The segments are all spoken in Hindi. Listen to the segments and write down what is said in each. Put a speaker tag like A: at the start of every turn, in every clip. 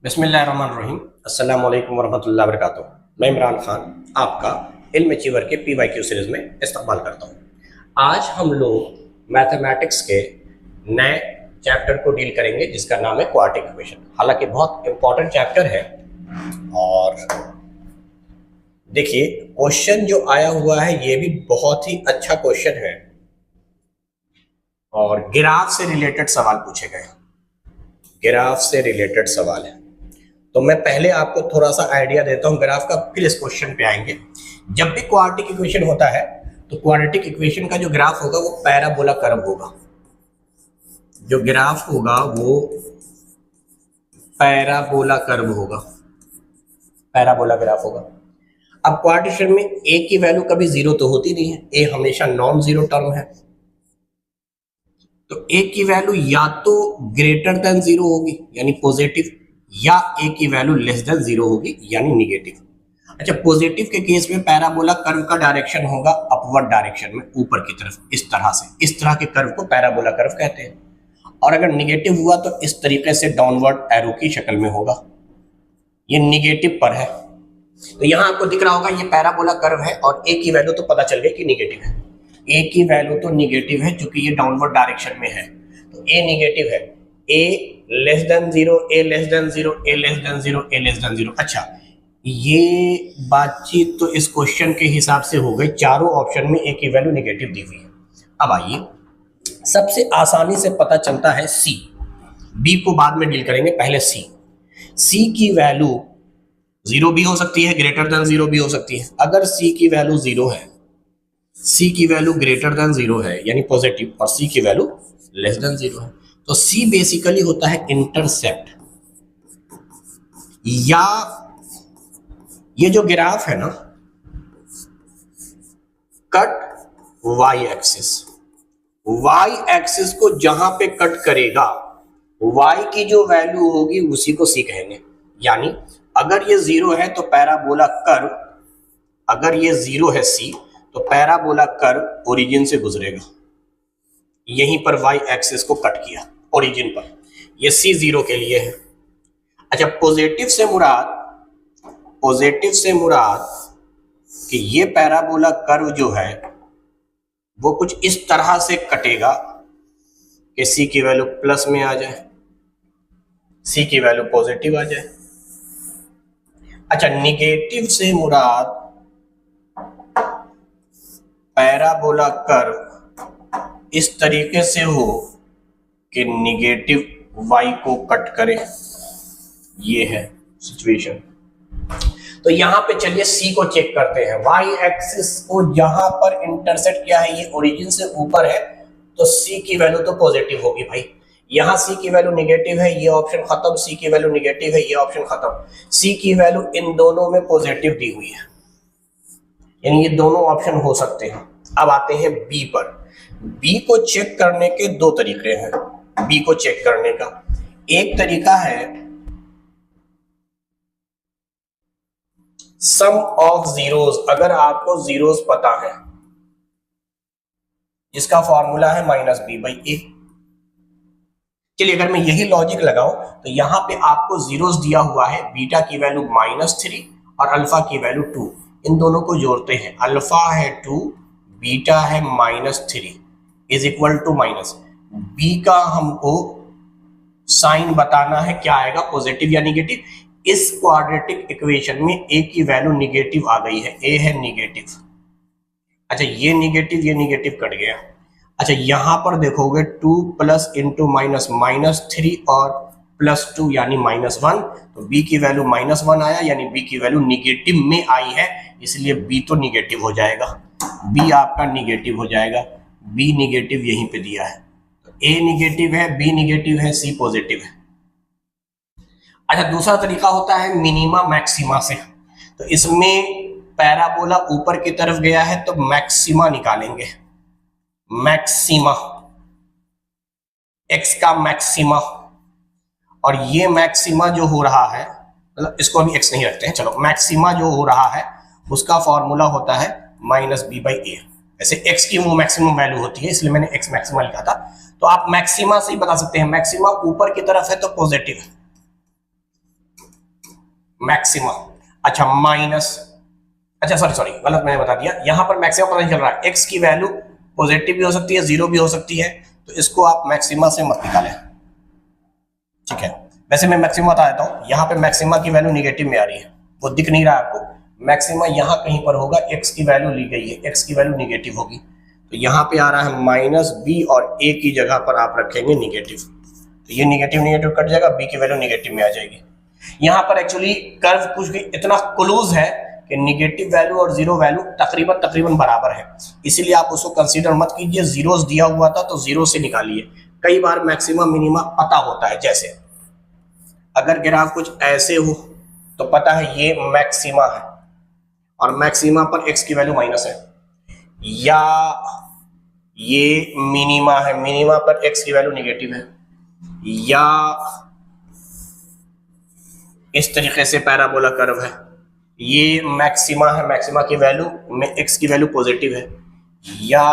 A: बिस्मिल्लाहिर्रहमानिर्रहीम। अस्सलाम वालेकुम वरहमतुल्लाहि वबरकातुहू। मैं इमरान खान आपका इल्म अचीवर के PYQ सीरीज़ में इस्तकबाल करता हूँ। आज हम लोग मैथमेटिक्स के नए चैप्टर को डील करेंगे जिसका नाम है क्वाड्रेटिक इक्वेशन। हालांकि बहुत इंपॉर्टेंट चैप्टर है और देखिए क्वेश्चन जो आया हुआ है ये भी बहुत ही अच्छा क्वेश्चन है और ग्राफ से रिलेटेड सवाल पूछे गए। ग्राफ से रिलेटेड सवाल है तो मैं पहले आपको थोड़ा सा आइडिया देता हूं ग्राफ का, फिर इस क्वेश्चन पे आएंगे। जब भी क्वाड्रेटिक इक्वेशन होता है तो क्वाड्रेटिक इक्वेशन का जो ग्राफ होगा वो पैराबोला कर्व होगा। जो ग्राफ होगा वो पैराबोला कर्व होगा, पैराबोला ग्राफ होगा। अब क्वाड्रेटिक में ए की वैल्यू कभी जीरो तो होती नहीं है, ए हमेशा नॉन जीरो टर्म है। तो ए की वैल्यू या तो ग्रेटर देन जीरो होगी यानी पॉजिटिव, या ए की वैल्यू लेस देन जीरो होगी यानी निगेटिव। अच्छा, पॉजिटिव के केस में पैराबोला कर्व का डायरेक्शन होगा अपवर्ड डायरेक्शन में, ऊपर की तरफ, इस तरह से। इस तरह के कर्व को पैराबोला कर्व कहते हैं। और अगर निगेटिव हुआ तो इस तरीके से डाउनवर्ड एरो की शक्ल में होगा। ये निगेटिव पर है तो यहां आपको दिख रहा होगा ये पैराबोला कर्व है और ए की वैल्यू तो पता चल गई कि निगेटिव है। ए की वैल्यू तो निगेटिव है क्योंकि ये डाउनवर्ड डायरेक्शन में है, तो ए निगेटिव है। ए लेस देन जीरो, ए लेस देन जीरो, ए लेस देन जीरो, ए लेस देन जीरो। अच्छा, ये बातचीत तो इस क्वेश्चन के हिसाब से हो गई। चारों ऑप्शन में ए की वैल्यू निगेटिव दी हुई है। अब आइए, सबसे आसानी से पता चलता है सी, बी को बाद में डील करेंगे, पहले सी। सी की वैल्यू जीरो भी हो सकती है, ग्रेटर देन जीरो भी हो सकती है। अगर सी की वैल्यू जीरो है, सी की वैल्यू ग्रेटर देन जीरो है यानी पॉजिटिव, और सी की वैल्यू लेस देन जीरो है, तो सी बेसिकली होता है इंटरसेप्ट। या ये जो ग्राफ है ना, cut Y axis, Y axis को जहां पे कट करेगा वाई की जो वैल्यू होगी उसी को सी कहेंगे। यानी अगर ये जीरो है तो पैराबोला कर्व, अगर ये जीरो है सी तो पैराबोला कर्व ओरिजिन से गुजरेगा, यहीं पर वाई एक्सिस को कट किया ओरिजिन पर। ये सी जीरो के लिए है। अच्छा, पॉजिटिव से मुराद, पॉजिटिव से मुराद कि ये पैराबोला कर्व जो है वो कुछ इस तरह से कटेगा कि सी की वैल्यू प्लस में आ जाए, सी की वैल्यू पॉजिटिव आ जाए। अच्छा, निगेटिव से मुराद पैराबोला कर्व इस तरीके से हो कि निगेटिव वाई को कट करे। ये है सिचुएशन। तो यहां पे चलिए सी को चेक करते हैं। वाई एक्सिस को जहां पर इंटरसेक्ट किया है ये ओरिजिन से ऊपर है, तो सी की वैल्यू तो पॉजिटिव होगी भाई। यहां सी की वैल्यू निगेटिव है, ये ऑप्शन खत्म। सी की वैल्यू निगेटिव है, ये ऑप्शन खत्म। सी की वैल्यू इन दोनों में पॉजिटिव दी हुई है, यानी ये दोनों ऑप्शन हो सकते हैं। अब आते हैं बी पर। बी को चेक करने के दो तरीके हैं। बी को चेक करने का एक तरीका है सम ऑफ जीरोस। अगर आपको जीरोस पता है, जिसका फॉर्मूला है माइनस बी बाई ए। चलिए, अगर मैं यही लॉजिक लगाऊं तो यहां पे आपको जीरोस दिया हुआ है, बीटा की वैल्यू -3 और अल्फा की वैल्यू 2। इन दोनों को जोड़ते हैं, अल्फा है 2, बीटा है -3 is equal to minus B का हमको साइन बताना है, क्या आएगा, पॉजिटिव या निगेटिव। इस क्वाड्रेटिक इक्वेशन में ए की वैल्यू निगेटिव आ गई है, ए है निगेटिव। अच्छा, ये निगेटिव कट गया। अच्छा, यहां पर देखोगे 2 प्लस इंटू माइनस -3 और +2 यानी -1, तो बी की वैल्यू -1 आया, यानी बी की वैल्यू निगेटिव में आई है, इसलिए बी तो निगेटिव हो जाएगा। बी आपका निगेटिव हो जाएगा। बी निगेटिव यहीं पे दिया है, तो ए निगेटिव है, बी निगेटिव है, सी पॉजिटिव है। अच्छा, दूसरा तरीका होता है मिनिमा मैक्सिमा से। तो इसमें पैराबोला ऊपर की तरफ गया है तो मैक्सिमा निकालेंगे। मैक्सिमा, एक्स का मैक्सिमा, और ये मैक्सिमा जो हो रहा है, मतलब इसको अभी एक्स नहीं रखते हैं, चलो, मैक्सिमा जो हो रहा है उसका फॉर्मूला होता है -b बाई ए। ऐसे एक्स की वो मैक्सिमम वैल्यू होती है, इसलिए मैंने एक्स मैक्सिमा लिखा था। तो आप मैक्सिमा से ही बता सकते हैं, मैक्सिमा ऊपर की तरफ है तो पॉजिटिव है, मैक्सिमा, अच्छा माइनस, अच्छा सॉरी गलत मैंने बता दिया, यहां पर मैक्सिमा पता नहीं चल रहा है, एक्स की वैल्यू पॉजिटिव भी हो सकती है, जीरो भी हो सकती है, तो इसको आप मैक्सिमा से मत निकालें, ठीक है। वैसे मैं मैक्सिमा बता देता हूं, यहां पे मैक्सिमा की वैल्यू निगेटिव में आ रही है, वो दिख नहीं रहा आपको, मैक्सिमा यहां कहीं पर होगा, एक्स की वैल्यू ली गई है, एक्स की वैल्यू निगेटिव होगी, तो यहां पे आ रहा है माइनस बी और ए की जगह पर आप रखेंगे निगेटिव, तो ये निगेटिव निगेटिव कट जाएगा, बी की वैल्यू निगेटिव में आ जाएगी। यहां पर एक्चुअली कर्व कुछ भी इतना क्लोज है कि निगेटिव वैल्यू और जीरो वैल्यू तकरीबन तकरीबन बराबर है, इसीलिए आप उसको कंसीडर मत कीजिए, जीरोस दिया हुआ था तो जीरो से निकालिए। कई बार मैक्सिमा मिनिमा पता होता है, जैसे अगर ग्राफ कुछ ऐसे हो तो पता है ये मैक्सिमा है और मैक्सिमा पर एक्स की वैल्यू माइनस है, या ये मिनिमा है, मिनिमा पर एक्स की वैल्यू निगेटिव है, या इस तरीके से पैराबोला कर्व है, ये मैक्सिमा है, मैक्सिमा की वैल्यू में एक्स की वैल्यू पॉजिटिव है, या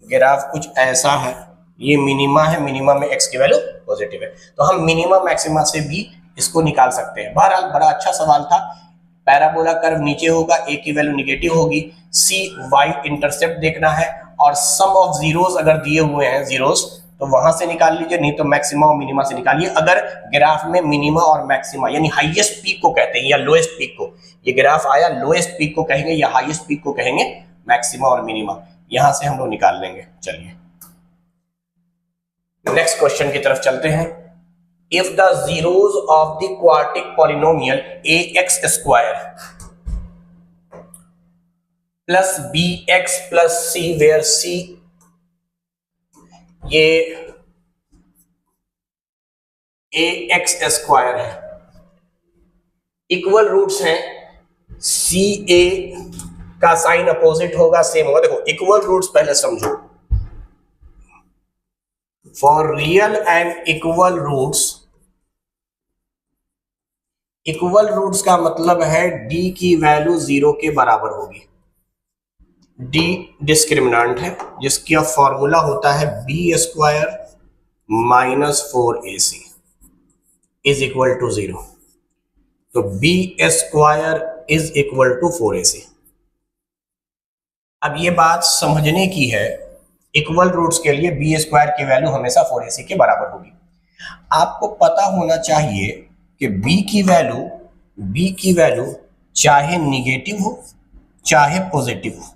A: ग्राफ कुछ ऐसा है, ये मिनिमा है, मिनिमा में एक्स की वैल्यू पॉजिटिव है, तो हम मिनिमा मैक्सिमा से भी इसको निकाल सकते हैं। बहरहाल बड़ा अच्छा सवाल था, पैराबोला कर्व नीचे होगा, ए की वैल्यू निगेटिव होगी, सी वाई इंटरसेप्ट देखना है, और सम ऑफ जीरोस अगर दिए हुए हैं जीरोस तो वहां से निकाल लीजिए, नहीं तो मैक्सिमा और मिनिमा से निकालिए। अगर ग्राफ में मिनिमा और मैक्सिमा यानी हाईएस्ट पीक को कहते हैं या लोएस्ट पीक को, ये ग्राफ आया लोएस्ट पीक को कहेंगे या हाईएस्ट पीक को कहेंगे, मैक्सिमा और मिनिमा, यहां से हम लोग निकाल लेंगे। चलिए नेक्स्ट क्वेश्चन की तरफ चलते हैं। If the zeros of the quadratic polynomial ax square plus bx plus c where c ये ax स्क्वायर है, इक्वल रूट्स हैं, सी ए का साइन अपोजिट होगा, सेम होगा। देखो इक्वल रूट्स पहले समझो, for real and equal roots का मतलब है d की वैल्यू जीरो के बराबर होगी, d डिस्क्रिमिनेंट है जिसका फॉर्मूला होता है B square minus 4ac is equal to 0, तो B square is equal to 4ac। अब ये बात समझने की है, इक्वल रूट्स के लिए बी स्क्वायर की वैल्यू हमेशा 4ac के बराबर होगी। आपको पता होना चाहिए कि b की वैल्यू चाहे निगेटिव हो चाहे पॉजिटिव हो,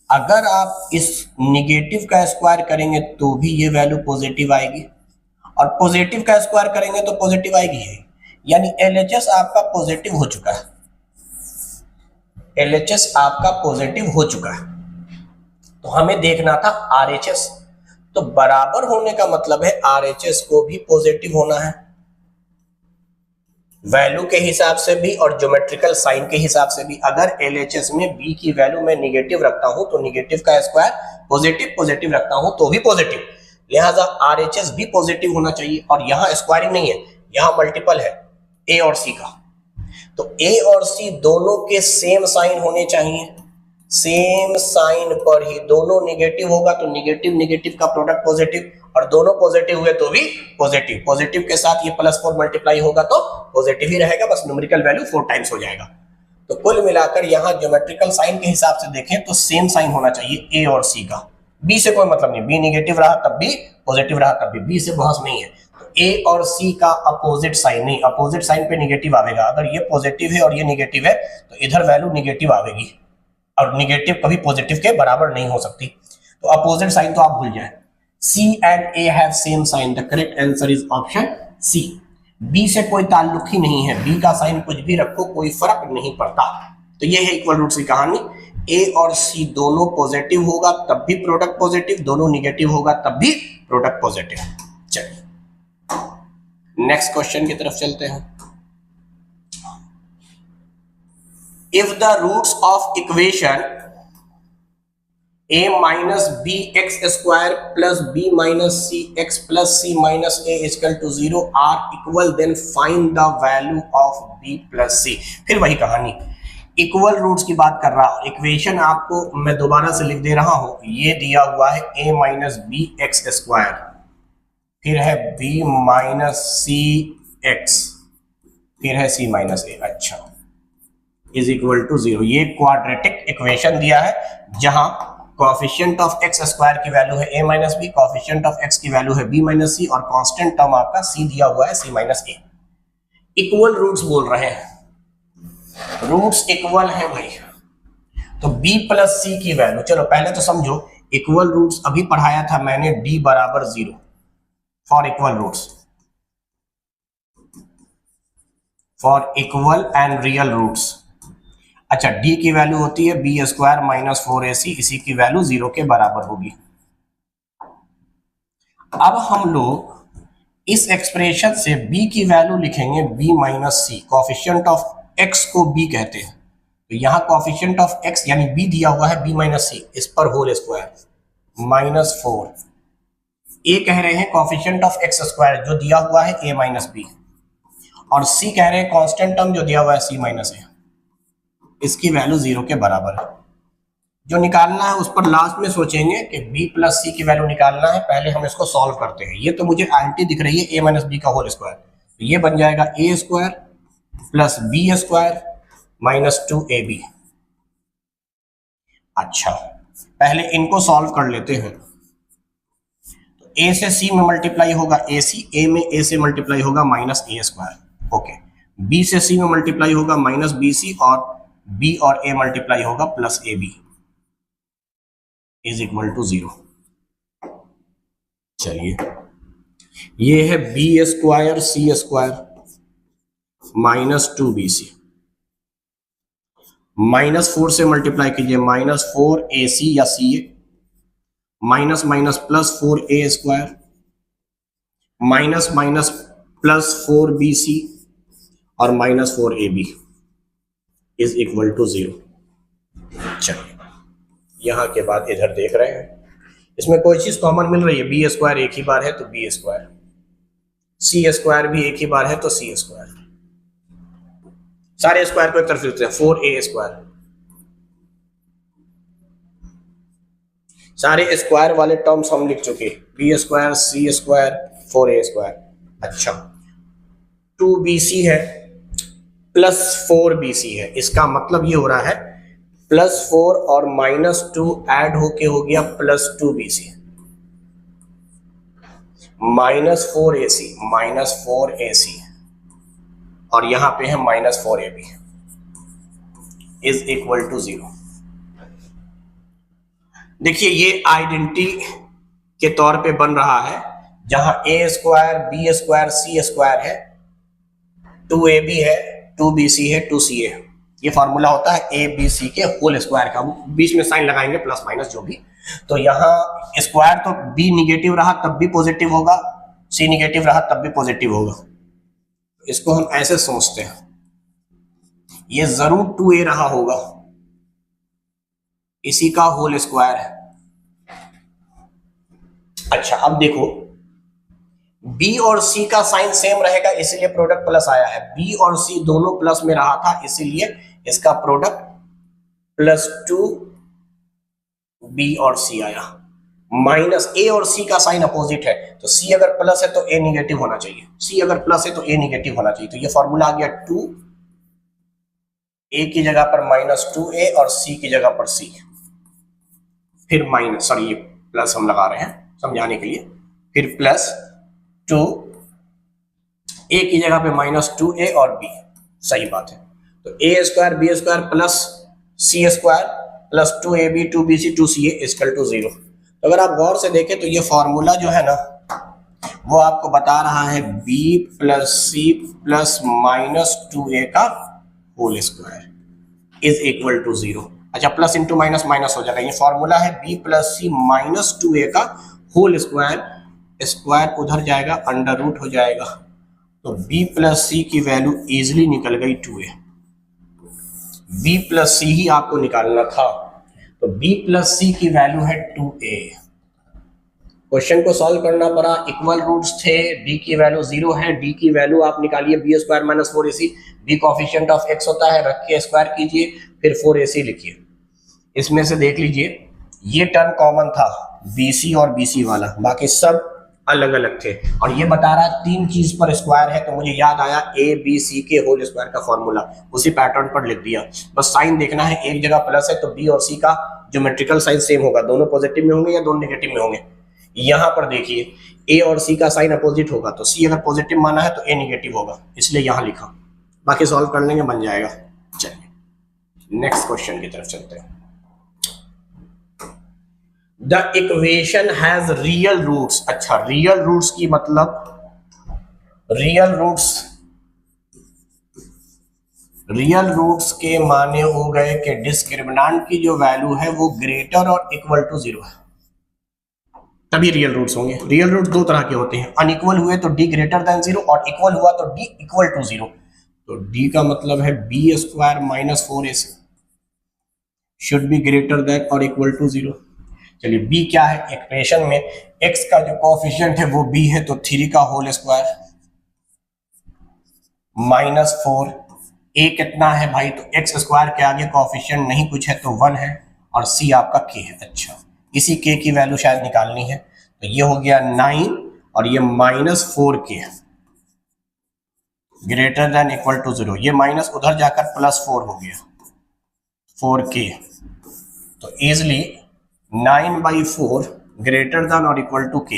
A: अगर आप इस निगेटिव का स्क्वायर करेंगे तो भी ये वैल्यू पॉजिटिव आएगी, और पॉजिटिव का स्क्वायर करेंगे तो पॉजिटिव आएगी है, यानी LHS आपका पॉजिटिव हो चुका है, LHS आपका पॉजिटिव हो चुका है, तो हमें देखना था RHS, तो बराबर होने का मतलब है RHS को भी पॉजिटिव होना है, वैल्यू के हिसाब से भी और ज्योमेट्रिकल साइन के हिसाब से भी। अगर LHS में b की वैल्यू मैं निगेटिव रखता हूं तो निगेटिव का स्क्वायर पॉजिटिव, पॉजिटिव रखता हूं तो भी पॉजिटिव, लिहाजा RHS भी पॉजिटिव होना चाहिए, और यहां स्क्वायरिंग नहीं है, यहां मल्टीपल है a और c का, तो a और c दोनों के सेम साइन होने चाहिए, सेम साइन पर ही, दोनों निगेटिव होगा तो निगेटिव निगेटिव का प्रोडक्ट पॉजिटिव, और दोनों पॉजिटिव हुए तो भी पॉजिटिव, पॉजिटिव के साथ ये +4 मल्टीप्लाई होगा तो पॉजिटिव ही रहेगा, बस न्यूमेरिकल वैल्यू 4 टाइम्स हो जाएगा। तो कुल मिलाकर यहां ज्योमेट्रिकल साइन के हिसाब से देखें तो सेम साइन होना चाहिए a और c का, b से कोई मतलब नहीं, b निगेटिव रहा तब भी, पॉजिटिव रहा तब भी, b से बहस नहीं है, तो a और c का अपोजिट साइन नहीं, अपोजिट साइन पे निगेटिव आवेगा, अगर ये पॉजिटिव है और ये निगेटिव है तो इधर वैल्यू निगेटिव आवेगी, और निगेटिव कभी पॉजिटिव के बराबर नहीं हो सकती, तो अपोजिट साइन तो आप भूल जाए। C and A have same sign, the correct answer is option C। B से कोई ताल्लुक ही नहीं है, B का साइन कुछ भी रखो कोई फर्क नहीं पड़ता, तो ये है इक्वल रूट्स की कहानी। A और C दोनों पॉजिटिव होगा तब भी प्रोडक्ट पॉजिटिव, दोनों निगेटिव होगा तब भी प्रोडक्ट पॉजिटिव। चलिए नेक्स्ट क्वेश्चन की तरफ चलते हैं। If the roots of equation a minus bx square plus b minus cx plus c minus a is equal to 0 are equal, then find the value of b plus c। फिर वही कहानी, इक्वल रूट्स की बात कर रहा हूं, इक्वेशन आपको मैं दोबारा से लिख दे रहा हूं, ये दिया हुआ है a minus bx स्क्वायर, फिर है b minus cx फिर है c माइनस ए, अच्छा, इज इक्वल टू 0। ये क्वाड्रेटिक इक्वेशन दिया है जहां कोएफिशिएंट ऑफ एक्स स्क्वायर की वैल्यू है a minus B, coefficient of x की वैल्यू है b माइनस सी, और कांस्टेंट टर्म आपका c दिया हुआ है c minus A. Equal roots बोल रहे हैं, रूट्स इक्वल है भाई, तो b प्लस सी की वैल्यू, चलो पहले तो समझो, इक्वल रूट्स अभी पढ़ाया था मैंने, d बराबर 0 for equal roots, for equal and real roots. अच्छा, d की वैल्यू होती है बी स्क्वायर माइनस 4ac, इसी की वैल्यू 0 के बराबर होगी। अब हम लोग इस एक्सप्रेशन से b की वैल्यू लिखेंगे b minus C, coefficient of x को b कहते हैं, तो यहाँ कोएफिशिएंट ऑफ x यानी b दिया हुआ है b माइनस सी, इस पर होल स्क्वायर माइनस 4, a कह रहे हैं कोएफिशिएंट ऑफ x स्क्वायर जो दिया हुआ है a माइनस बी, और c कह रहे हैं कांस्टेंट टर्म जो दिया हुआ है c माइनस ए, इसकी वैल्यू 0 के बराबर है। जो निकालना है उस पर लास्ट में सोचेंगे कि b प्लस सी की वैल्यू निकालना है, पहले हम इसको सॉल्व करते हैं। ये तो मुझे आंटी दिख रही है a माइनस बी का होल स्क्वायर, तो ये बन जाएगा a square plus B square minus 2ab। अच्छा, पहले इनको सॉल्व कर लेते हैं, तो a से c में मल्टीप्लाई होगा ac, a में a से मल्टीप्लाई होगा minus a square, okay, b से c में मल्टीप्लाई होगा माइनस bc, और b और a मल्टीप्लाई होगा plus ab, is equal to 0। चलिए, ये है B square C square minus 2bc, minus 4 से मल्टीप्लाई कीजिए माइनस 4ac या ca, minus minus plus 4a square, minus minus plus 4bc, और minus 4ab is equal to 0। चलिए, यहां के बाद इधर देख रहे हैं, इसमें कोई चीज कॉमन मिल रही है, बी स्क्वायर एक ही बार है तो बी स्क्वायर, सी स्क्वायर भी एक ही बार है तो सी स्क्वायर, सारे स्क्वायर को एक तरफ लिखते हैं, 4a स्क्वायर, सारे स्क्वायर वाले टर्म्स हम लिख चुके, B square C square 4a square. अच्छा, 2bc है प्लस 4bc है, इसका मतलब ये हो रहा है प्लस 4 और माइनस 2 ऐड होके हो गया प्लस 2bc, माइनस 4ac, और यहां पे है minus 4ab is equal to 0। देखिए, ये आइडेंटिटी के तौर पे बन रहा है, जहां a square B square C square है, 2ab है 2bc है 2ca है, ये फॉर्मूला होता है ए बी सी के होल स्क्वायर का, बीच में साइन लगाएंगे प्लस माइनस जो भी, तो यहाँ स्क्वायर तो b निगेटिव रहा तब भी पॉजिटिव होगा, c निगेटिव रहा तब भी पॉजिटिव होगा, इसको हम ऐसे सोचते हैं, ये जरूर 2a रहा होगा, इसी का होल स्क्वायर है। अच्छा, अब देखो, b और c का साइन सेम रहेगा इसीलिए प्रोडक्ट प्लस आया है, b और c दोनों प्लस में रहा था इसीलिए इसका प्रोडक्ट प्लस 2b और c आया, माइनस a और c का साइन अपोजिट है, तो c अगर प्लस है तो a निगेटिव होना चाहिए, c अगर प्लस है तो a निगेटिव होना चाहिए, तो ये फॉर्मूला आ गया 2, a की जगह पर माइनस 2a और c की जगह पर c, फिर माइनस, सॉरी ये प्लस हम लगा रहे हैं समझाने के लिए, फिर प्लस 2, a की जगह पे माइनस 2a और b, सही बात है, तो a square B square plus C square plus 2ab 2bc 2ca equal to 0। तो अगर आप गौर से देखें तो ये फॉर्मूला जो है ना, वो आपको बता रहा है b plus C plus minus 2a का whole square is equal to 0। अच्छा, प्लस इंटू माइनस माइनस हो जाएगा, ये फॉर्मूला है b प्लस सी माइनस 2a का होल स्क्वायर, स्क्वायर उधर जाएगा अंडर रूट हो जाएगा, तो b प्लस सी की वैल्यू इजिली निकल गई 2a, b प्लस सी ही आपको निकालना था, तो b प्लस सी की वैल्यू है 2a। क्वेश्चन को सॉल्व करना पड़ा, इक्वल रूट्स थे, d की वैल्यू 0 है, d की वैल्यू आप निकालिए B square minus 4ac, b coefficient of x होता है, रख के स्क्वायर कीजिए, फिर 4ac लिखिए, इसमें से देख लीजिए ये टर्म कॉमन था bc और bc वाला, बाकी सब अलग अलग थे। और ये बता रहा है 3 चीज पर स्क्वायर है, तो मुझे याद आया ए बी सी के होल स्क्वायर का फॉर्मूला, उसी पैटर्न पर लिख दिया। बस साइन देखना है, एक जगह प्लस है तो बी और सी का ज्योमेट्रिकल साइन सेम होगा, दोनों पॉजिटिव में होंगे या दोनों नेगेटिव में होंगे। यहाँ पर देखिए ए और सी का साइन अपोजिट होगा, तो सी अगर पॉजिटिव माना है तो ए नेगेटिव होगा, इसलिए यहाँ लिखा। बाकी सॉल्व कर लेंगे, बन जाएगा। चलिए नेक्स्ट क्वेश्चन की तरफ चलते हैं। The equation has real roots. अच्छा, रियल रूट्स की मतलब रियल रूट्स के माने हो गए कि डिस्क्रिमिनेंट की जो वैल्यू है वो ग्रेटर और इक्वल टू 0 है, तभी रियल रूट्स होंगे। रियल रूट्स दो तरह के होते हैं, अनइक्वल हुए तो डी ग्रेटर देन 0 और इक्वल हुआ तो डी इक्वल टू 0। तो डी का मतलब है B square minus 4ac should be greater than और इक्वल टू 0। चलिए बी क्या है, इक्वेशन में x का जो कोएफिशिएंट है वो b है, तो 3 का होल स्क्वायर माइनस 4। a कितना है भाई, तो x स्क्वायर के आगे कोएफिशिएंट नहीं कुछ है तो 1 है, और c आपका k है। अच्छा, इसी k की वैल्यू शायद निकालनी है, तो ये हो गया 9 और ये minus 4k greater than equal to 0। ये माइनस उधर जाकर प्लस 4 हो गया 4k, तो इजिली 9/4 ग्रेटर देन और इक्वल टू k,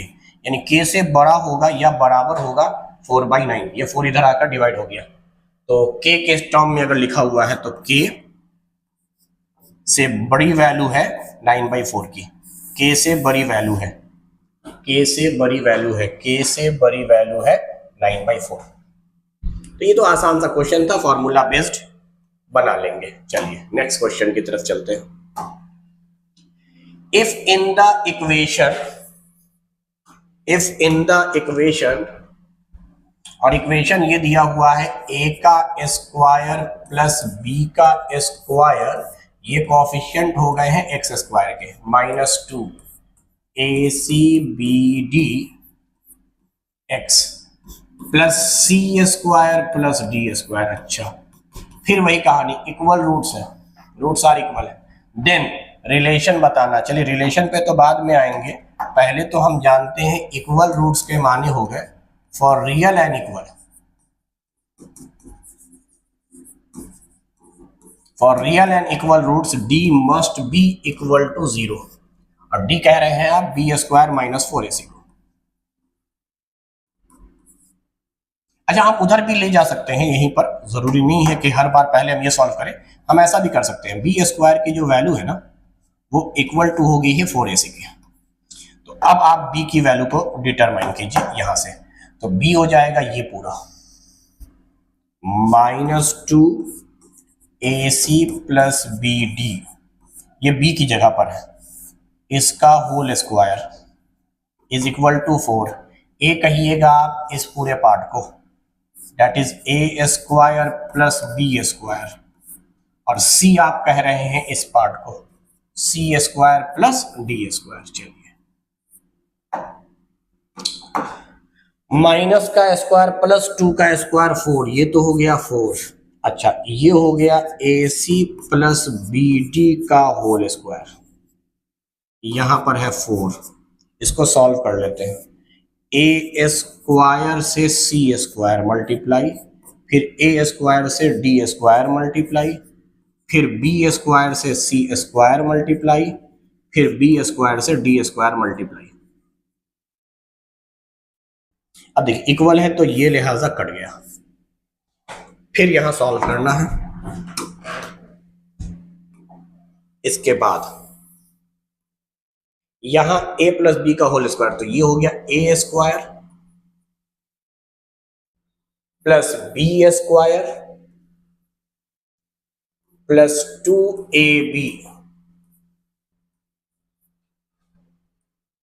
A: यानी k से बड़ा होगा या बराबर होगा 4/9। ये 4 इधर आकर डिवाइड हो गया, तो k के टर्म में अगर लिखा हुआ है तो k से बड़ी वैल्यू है 9/4 की, k से बड़ी वैल्यू है, k से बड़ी वैल्यू है, k से बड़ी वैल्यू है 9/4। तो ये तो आसान सा क्वेश्चन था, फॉर्मूला बेस्ड बना लेंगे। चलिए नेक्स्ट क्वेश्चन की तरफ चलते हैं। If in the equation और इक्वेशन ये दिया हुआ है a का स्क्वायर प्लस b का स्क्वायर, ये कोएफिशिएंट हो गए हैं x स्क्वायर के, -2 acbd x plus c square plus d square. अच्छा, फिर वही कहानी, इक्वल रूट्स है, रूट्स आर इक्वल है। देन रिलेशन बताना। चलिए रिलेशन पे तो बाद में आएंगे, पहले तो हम जानते हैं इक्वल रूट्स के माने हो गए for real and equal. For real and equal roots d must be equal to 0, और d कह रहे हैं आप b स्क्वायर माइनस 4ac को। अच्छा, हम उधर भी ले जा सकते हैं, यहीं पर जरूरी नहीं है कि हर बार पहले हम ये सॉल्व करें, हम ऐसा भी कर सकते हैं। b स्क्वायर की जो वैल्यू है ना वो इक्वल टू हो गई है 4ac की, तो अब आप b की वैल्यू को डिटरमाइन कीजिए यहां से, तो b हो जाएगा ये पूरा -2 ac प्लस bd, ये b की जगह पर है, इसका whole square is equal to 4। a कहिएगा आप इस पूरे पार्ट को, that is a square plus b square, और c आप कह रहे हैं इस पार्ट को c square plus d square. चलिए माइनस का स्क्वायर प्लस 2 का स्क्वायर 4, ये तो हो गया 4। अच्छा, ये हो गया ac प्लस bd का होल स्क्वायर, यहां पर है 4, इसको सॉल्व कर लेते हैं। a स्क्वायर से c स्क्वायर मल्टीप्लाई, फिर a स्क्वायर से d स्क्वायर मल्टीप्लाई, फिर b स्क्वायर से c स्क्वायर मल्टीप्लाई, फिर b स्क्वायर से d स्क्वायर मल्टीप्लाई। अब देखिए इक्वल है तो ये लिहाजा कट गया, फिर यहां सॉल्व करना है। इसके बाद यहां a प्लस बी का होल स्क्वायर, तो ये हो गया a square plus b square plus 2ab,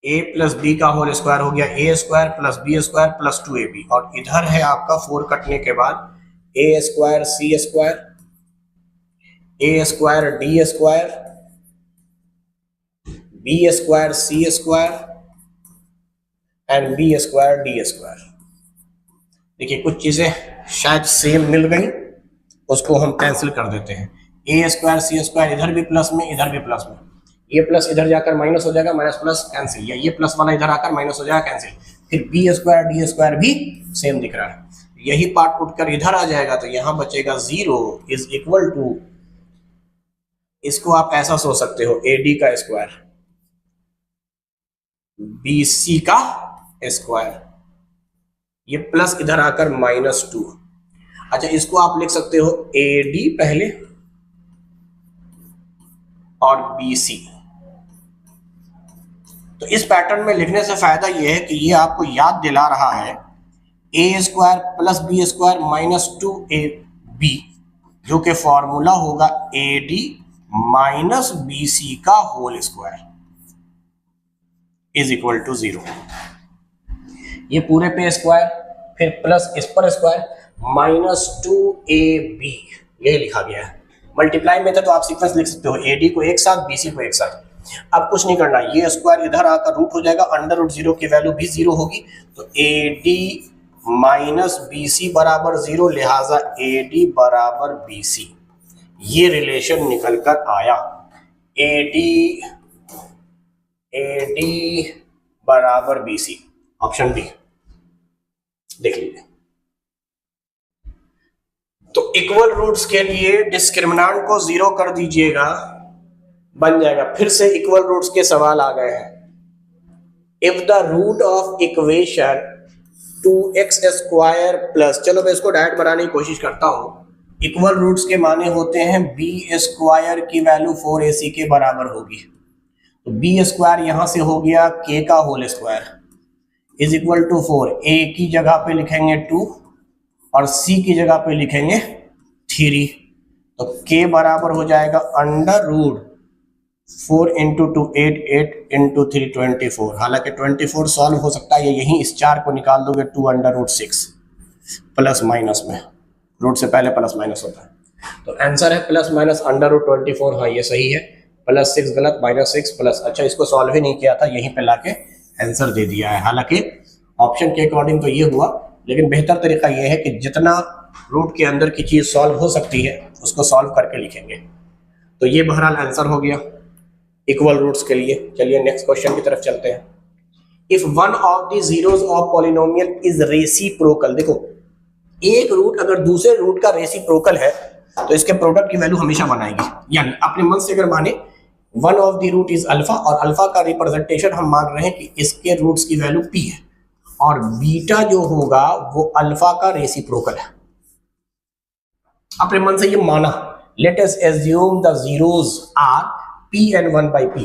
A: a plus B का होल स्क्वायर हो गया a square plus b square plus 2ab, और इधर है आपका 4 कटने के बाद a square c square, a square d square, b square c square and b square d square. देखिए कुछ चीजें शायद सेम मिल गई, उसको हम कैंसिल कर देते हैं। a स्क्वायर c स्क्वायर इधर भी प्लस में, इधर भी प्लस में, ये प्लस इधर जाकर माइनस हो जाएगा, माइनस प्लस कैंसिल, या ये प्लस वाला इधर आकर माइनस हो जाएगा कैंसिल। फिर बी स्क्वायर डी स्क्वायर भी सेम दिख रहा है, यही पार्ट उठकर इधर आ जाएगा तो यहां बचेगा 0 इज इक्वल टू, इसको आप ऐसा सोच सकते हो AD का स्क्वायर BC का स्क्वायर, ये प्लस इधर आकर -2। अच्छा इसको आप लिख सकते हो AD पहले और BC। तो इस पैटर्न में लिखने से फायदा यह है कि ये आपको याद दिला रहा है A square plus B square -2AB, जो कि फॉर्मूला होगा AD माइनस BC का whole square is equal to 0। ये पूरे पे स्क्वायर फिर प्लस इस पर स्क्वायर -2AB, ये लिखा गया है। मल्टीप्लाई में था तो आप सीक्वेंस लिख सकते हो AD को एक साथ BC को एक साथ। अब कुछ नहीं करना, ये स्क्वायर इधर आकर रूट हो जाएगा, √0 की वैल्यू भी 0 होगी, तो AD माइनस BC बराबर 0, लिहाजा AD बराबर BC, ये रिलेशन निकल कर आया। AD बराबर BC, ऑप्शन बी देख लीजिए। तो इक्वल रूट्स के लिए डिस्क्रिमिनेंट को 0 कर दीजिएगा, बन जाएगा। फिर से इक्वल रूट्स के सवाल आ गए हैं। If the root of equation 2x square plus, चलो मैं इसको डायरेक्ट बनाने की कोशिश करता हूं। इक्वल रूट्स के माने होते हैं b स्क्वायर की वैल्यू 4ac के बराबर होगी, तो b स्क्वायर यहां से हो गया k का whole square is equal to 4। a की जगह पे लिखेंगे 2 और c की जगह पे लिखेंगे 3, तो k बराबर हो जाएगा √4 × 2 8, 8 × 3 24। हालांकि 24 सॉल्व हो सकता है, यहीं इस 4 को निकाल दोगे 2 √6 प्लस माइनस में, रूट से पहले प्लस माइनस होता है, तो आंसर है प्लस माइनस √24। हाँ ये सही है, +6 गलत, -6 प्लस। अच्छा इसको सॉल्व ही नहीं किया था, यहीं पे लाके आंसर दे दिया है। हालांकि ऑप्शन के अकॉर्डिंग तो ये हुआ, लेकिन बेहतर तरीका ये है कि जितना रूट के अंदर की चीज सॉल्व हो सकती है उसको सॉल्व करके लिखेंगे। तो ये बहरहाल आंसर हो गया इक्वल रूट्स के लिए। चलिए नेक्स्ट क्वेश्चन की तरफ चलते हैं। If one of the zeros of polynomial is reciprocal, देखो एक रूट अगर दूसरे रूट का रेसिप्रोकल है तो इसके प्रोडक्ट की वैल्यू हमेशा बनाएगी। यानी अपने मन से अगर माने one of the root is alpha, और अल्फा का रिप्रेजेंटेशन हम मान रहे हैं कि इसके रूट्स की वैल्यू p है, और बीटा जो होगा वो अल्फा का रेसिप्रोकल है। अपने मन से ये माना, let us assume the zeros are p and 1/p,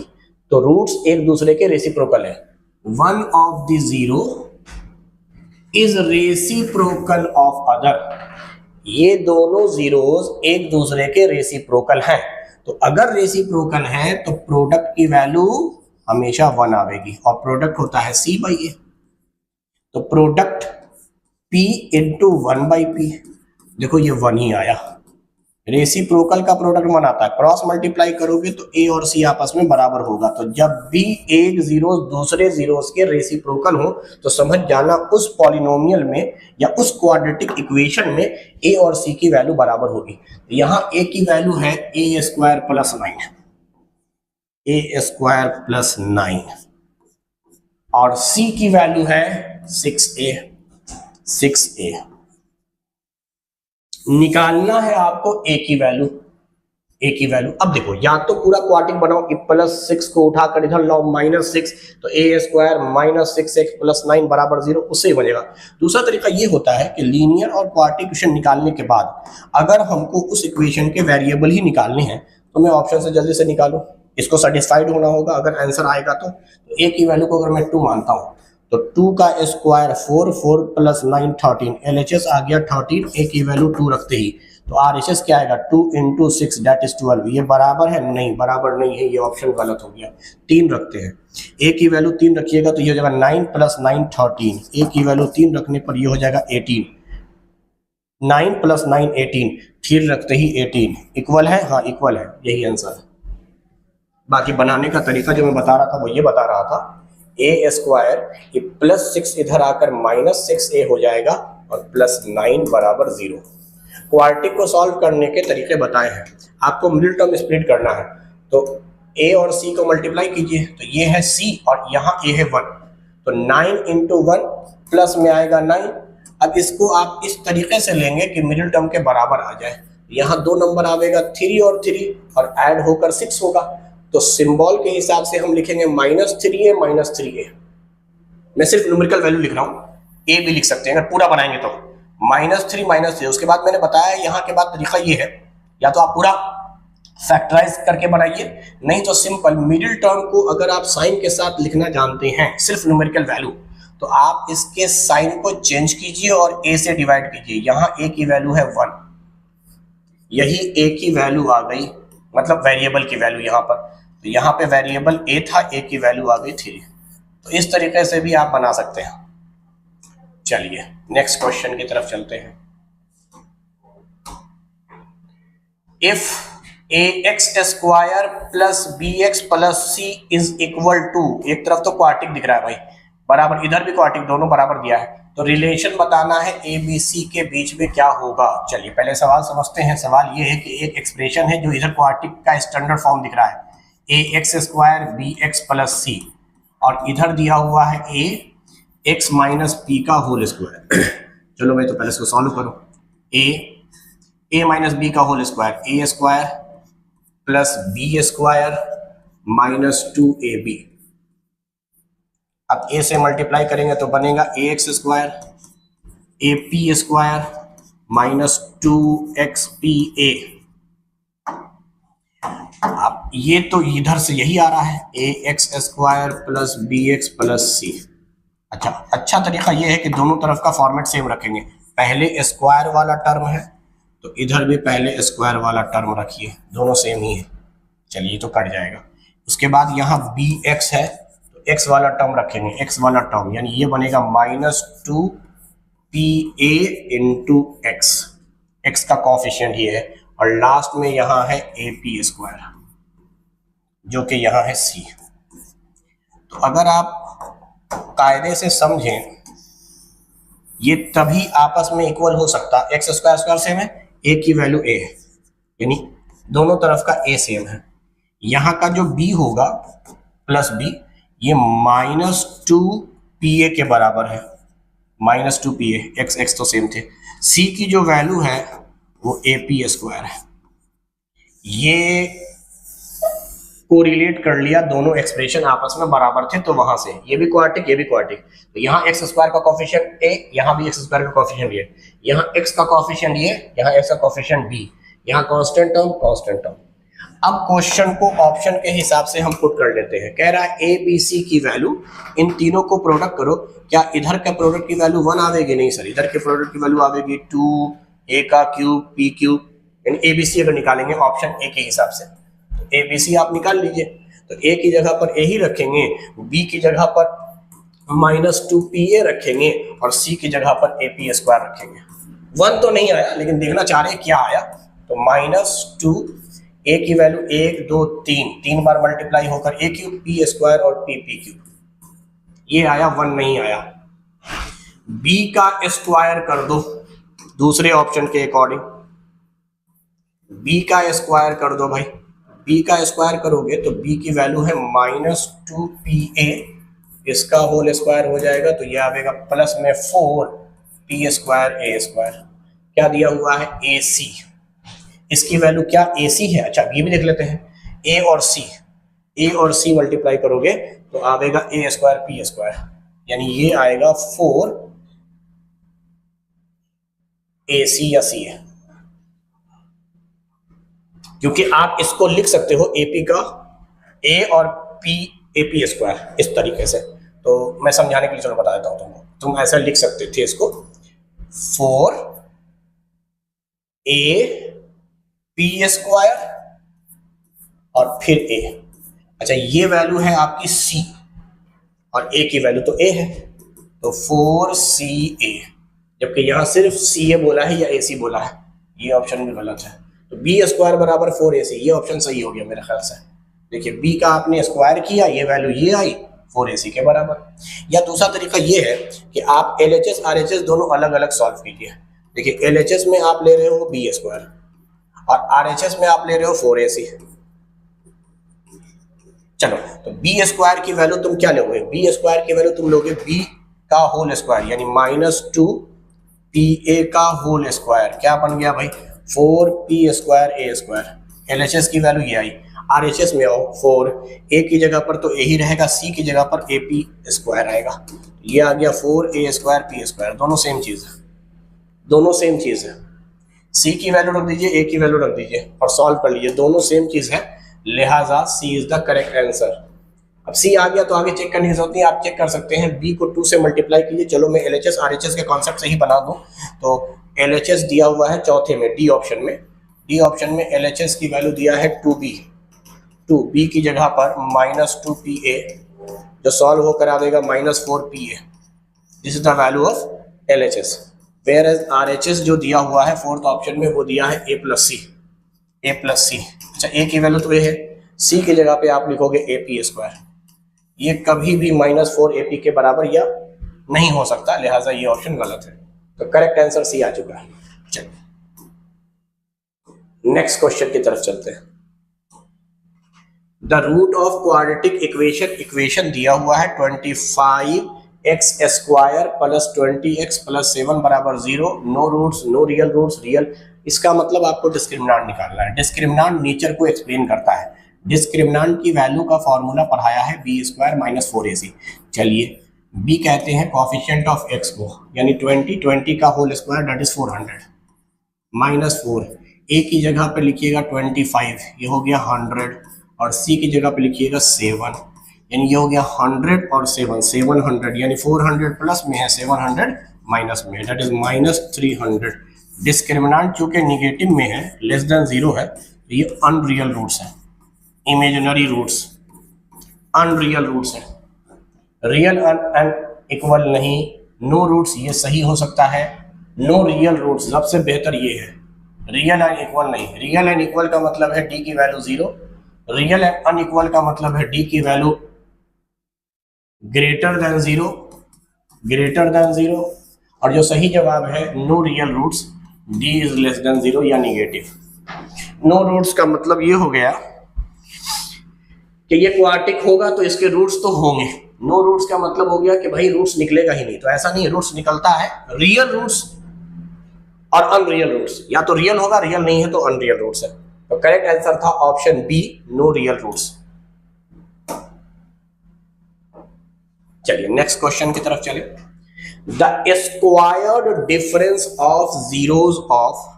A: तो रूट्स एक दूसरे के रेसिप्रोकल है। One of the zero is reciprocal of other, ये दोनों जीरोस एक दूसरे के रेसिप्रोकल हैं। तो अगर रेसिप्रोकल है तो प्रोडक्ट की वैल्यू हमेशा 1 आवेगी, और प्रोडक्ट होता है c/a, तो प्रोडक्ट p × 1/p, देखो ये 1 ही आया। रेसिप्रोकल का प्रोडक्ट 1 आता है, क्रॉस मल्टीप्लाई करोगे तो a और c आपस में बराबर होगा। तो जब भी एक जीरो दूसरे जीरोस के रेसिप्रोकल हो तो समझ जाना उस पॉलिनोमियल में या उस क्वाड्रेटिक इक्वेशन में a और c की वैल्यू बराबर होगी। तो यहाँ a की वैल्यू है a² + 9, a² + 9, और c की वैल्यू है 6a। निकालना है आपको a की वैल्यू। अब देखो, या तो पूरा क्वाड्रेटिक बनाओ, +6 को उठाकर इधर लाओ -6, तो a² - 6x + 9 बराबर 0, उससे ही बनेगा। दूसरा तरीका ये होता है कि लीनियर और क्वाड्रेटिक इक्वेशन निकालने के बाद अगर हमको उस इक्वेशन के वेरिएबल ही निकालने हैं तो मैं ऑप्शन से जल्दी से निकालूं, इसको सेटिस्फाइड होना होगा। अगर आंसर आएगा तो a की वैल्यू को अगर मैं 2 मानता हूं तो 2 का स्क्वायर 4, 4 + 9 13, LHS आ गया 13, a की वैल्यू 2 रखते ही, तो RHS क्या आएगा 2 × 6 दैट इज 12। ये बराबर है? नहीं, बराबर नहीं है, ये ऑप्शन गलत हो गया। 3 रखते हैं, a की वैल्यू 3 रखिएगा तो ये हो जाएगा 9 + 9 13, a की वैल्यू 3 रखने पर ये हो जाएगा 18, 9 + 9 18, 3 रखते ही 18। इक्वल है? हाँ इक्वल है, यही आंसर है। बाकी बनाने का तरीका जो मैं बता रहा था वो ये बता रहा था, a² +6 इधर आकर -6a हो जाएगा और +9 बराबर 0। क्वाड्रेटिक को सॉल्व करने के तरीके बताए हैं। आपको मिडिल टर्म स्प्लिट करना है, तो a और c को मल्टीप्लाई कीजिए, तो ये है c और यहाँ a है 1, तो 9 इंटू 1 प्लस में आएगा 9। अब इसको आप इस तरीके से लेंगे कि मिडिल टर्म के बराबर आ जाए। यहाँ दो नंबर आएगा 3 और 3 और ऐड होकर 6 होगा। तो सिंबल के हिसाब से हम लिखेंगे -3a -3a। मैं सिर्फ न्यूमेरिकल वैल्यू लिख रहा हूँ, ए भी लिख सकते हैं अगर पूरा बनाएंगे तो। -3 -3। उसके बाद मैंने बताया यहाँ के बाद तरीका ये है, या तो आप पूरा फैक्टराइज करके बनाइए, नहीं तो सिंपल मिडिल टर्म को अगर आप साइन के साथ लिखना जानते हैं सिर्फ न्यूमेरिकल वैल्यू, तो आप इसके साइन को चेंज कीजिए और a से डिवाइड कीजिए। यहाँ a की वैल्यू है 1, यही a की वैल्यू आ गई, मतलब वेरिएबल की वैल्यू यहाँ पर। तो यहाँ पे वेरिएबल a था, a की वैल्यू आ गई 3। तो इस तरीके से भी आप बना सकते हैं। चलिए नेक्स्ट क्वेश्चन की तरफ चलते हैं। If ax² plus bx plus c is equal to, एक तरफ तो क्वार्टिक दिख रहा है भाई, बराबर इधर भी क्वार्टिक, दोनों बराबर दिया है, तो रिलेशन बताना है ए बी सी के बीच में क्या होगा। चलिए पहले सवाल समझते हैं। सवाल ये है कि एक एक्सप्रेशन है जो इधर क्वार्टिक का स्टैंडर्ड फॉर्म दिख रहा है, ax² bx प्लस c, और इधर दिया हुआ है x माइनस पी का होल स्क्वायर। चलो भाई तो पहले इसको सॉल्व करो। a माइनस बी का whole square, a square plus B square minus 2ab। अब a से मल्टीप्लाई करेंगे तो बनेगा ax² ap² माइनस 2xpa। अब ये तो इधर से यही आ रहा है, ax² plus bx plus c। अच्छा तरीका ये है कि दोनों तरफ का फॉर्मेट सेम रखेंगे। पहले स्क्वायर वाला टर्म है तो इधर भी पहले स्क्वायर वाला टर्म रखिए, दोनों सेम ही है। चलिए तो कट जाएगा। उसके बाद यहाँ bx है तो x वाला टर्म रखेंगे, x वाला टर्म यानी ये बनेगा -2pa इंटू x का कॉफिशिएंट ये है, और लास्ट में यहाँ है ap² जो कि यहाँ है c। तो अगर आप कायदे से समझें, ये तभी आपस में इक्वल हो सकता, x² सेम है, a की वैल्यू a है, यानी दोनों तरफ का a सेम है। यहाँ का जो b होगा प्लस b, ये -2pa के बराबर है, -2pa, x तो सेम थे। c की जो वैल्यू है वो ap² है। ये कोरिलेट कर लिया, दोनों एक्सप्रेशन आपस में बराबर थे तो वहां से ये भी क्वार्टिक ये भी क्वार्टिक। तो यहाँ x² का कॉफिशिएंट a, यहाँ भी x² का कॉफिशिएंट ये, यहाँ x का कॉफिशिएंट ये, यहाँ x का कॉफिशिएंट b, यहाँ कांस्टेंट टर्म। अब क्वेश्चन को ऑप्शन के हिसाब से हम पुट कर लेते हैं। कह रहा है a b c की वैल्यू, इन तीनों को प्रोडक्ट करो। क्या इधर के प्रोडक्ट की वैल्यू 1 आवेगी? नहीं सर, इधर के प्रोडक्ट की वैल्यू आवेगी 2a का क्यूब p क्यूब, यानी a b c अगर निकालेंगे ऑप्शन a के हिसाब से, ए बी सी आप निकाल लीजिए। तो ए की जगह पर ए ही रखेंगे, बी की जगह पर -2pa रखेंगे और सी की जगह पर ap² रखेंगे। 1 तो नहीं आया, लेकिन देखना चाह रहे क्या आया। तो -2, a की वैल्यू 1 2 3 बार मल्टीप्लाई होकर a³ p² और p³ ये आया, 1 नहीं आया। b का स्क्वायर कर दो दूसरे ऑप्शन के अकॉर्डिंग, b का स्क्वायर कर दो भाई। b का स्क्वायर करोगे तो b की वैल्यू है -2pa, इसका होल स्क्वायर हो जाएगा तो ये आएगा प्लस में 4p² a²। क्या दिया हुआ है? ac। इसकी वैल्यू क्या ac है? अच्छा b भी देख लेते हैं, a और c मल्टीप्लाई करोगे तो आएगा a² p², यानी ये आएगा 4ac या c है, क्योंकि आप इसको लिख सकते हो AP का A और P AP² इस तरीके से। तो मैं समझाने के लिए चलो बता देता हूं तुमको, तुम ऐसा लिख सकते थे इसको 4AP² और फिर A। अच्छा ये वैल्यू है आपकी C और A की वैल्यू तो A है, तो 4CA, जबकि यहां सिर्फ CA बोला है या AC बोला है, ये ऑप्शन भी गलत है। तो b² बराबर 4ac, ये ऑप्शन सही हो गया मेरे ख्याल से। देखिए b का आपने स्क्वायर किया, ये वैल्यू ये आई 4ac के बराबर। या दूसरा तरीका ये है कि आप LHS RHS दोनों अलग अलग सॉल्व कीजिए। देखिए LHS में आप ले रहे हो b² और RHS में आप ले रहे हो 4ac। चलो तो बी स्क्वायर की वैल्यू तुम क्या लोगे, बी स्क्वायर की वैल्यू तुम लोगे बी का होल स्क्वायर यानी -2 पी ए का होल स्क्वायर, क्या बन गया भाई 4p स्क्वायर ए स्क्वायर। एलएचएस की वैल्यू ये आई। आरएचएस में आओ, 4 ए की जगह पर तो ए ही रहेगा, सी की जगह पर ए पी स्क्वायर आएगा, ये आ गया 4a स्क्वायर पी स्क्वायर। दोनों सेम चीज है, दोनों सेम चीज है। सी की वैल्यू रख दीजिए, ए की वैल्यू रख दीजिए और सॉल्व कर लीजिए, दोनों सेम चीज है, लिहाजा सी इज द करेक्ट आंसर। अब सी आ गया तो आगे चेक करने की जरूरत नहीं, आप चेक कर सकते हैं बी को 2 से मल्टीप्लाई कीजिए। चलो मैं एलएचएस आरएचएस के कॉन्सेप्ट से ही बना दूं, तो एलएचएस दिया हुआ है चौथे में, डी ऑप्शन में, डी ऑप्शन में एलएचएस की वैल्यू दिया है 2b, 2b की जगह पर -2pa, जो सॉल्व होकर आ जाएगा -4pa। This is the value of LHS. Whereas RHS जो दिया हुआ है फोर्थ ऑप्शन में वो दिया है a plus C, a plus C. अच्छा a की वैल्यू तो ये है, c की जगह पे आप लिखोगे ए पी स्क्वायर, ये कभी भी -4ap के बराबर या नहीं हो सकता, लिहाजा ये ऑप्शन गलत है। तो करेक्ट आंसर सी आ चुका है। चलिए नेक्स्ट क्वेश्चन की तरफ चलते हैं। The root of quadratic equation, equation दिया हुआ है 25x square plus 20x plus 7 बराबर 0, no roots, no real roots, real. इसका मतलब आपको डिस्क्रिमिनेंट निकालना है। डिस्क्रिमिनेंट नेचर को एक्सप्लेन करता है। डिस्क्रिमिनेंट की वैल्यू का फॉर्मूला पढ़ाया है बी स्क्वायर माइनस 4ac। चलिए बी कहते हैं कोएफिशिएंट ऑफ x को, यानी 20 का whole square that is 400 minus 4, a की जगह पे लिखिएगा 25, ये हो गया 100, और c की जगह पे लिखिएगा 7, यानी ये हो गया 100 और 7, 700, यानी 400 प्लस में है 700 माइनस में, दैट इज -300। डिस्क्रिमिनेंट चूंकि निगेटिव में है, लेस देन 0 है, तो ये अनरियल रूट्स है, इमेजिनरी रूट्स, अनरियल रूट्स है, रियल एंड इक्वल नहीं, नो रूट्स ये सही हो सकता है, नो रियल रूट्स सबसे बेहतर ये है, रियल एंड इक्वल नहीं। रियल एंड इक्वल का मतलब है डी की वैल्यू 0, रियल एंड अनइक्वल का मतलब है डी की value greater than 0, greater than 0, और जो सही जवाब है no real roots, D is less than 0 या निगेटिव। नो रूट्स का मतलब ये हो गया कि ये क्वाड्रेटिक होगा तो इसके रूट्स तो होंगे, नो रूट्स का मतलब हो गया कि भाई रूट्स निकलेगा ही नहीं, तो ऐसा नहीं है, रूट्स निकलता है, रियल रूट्स और अनरियल रूट्स, या तो रियल होगा, रियल नहीं है तो अनरियल रूट्स है। तो करेक्ट आंसर था option B, no real roots. चलिए नेक्स्ट क्वेश्चन की तरफ चले। The squared difference of zeros of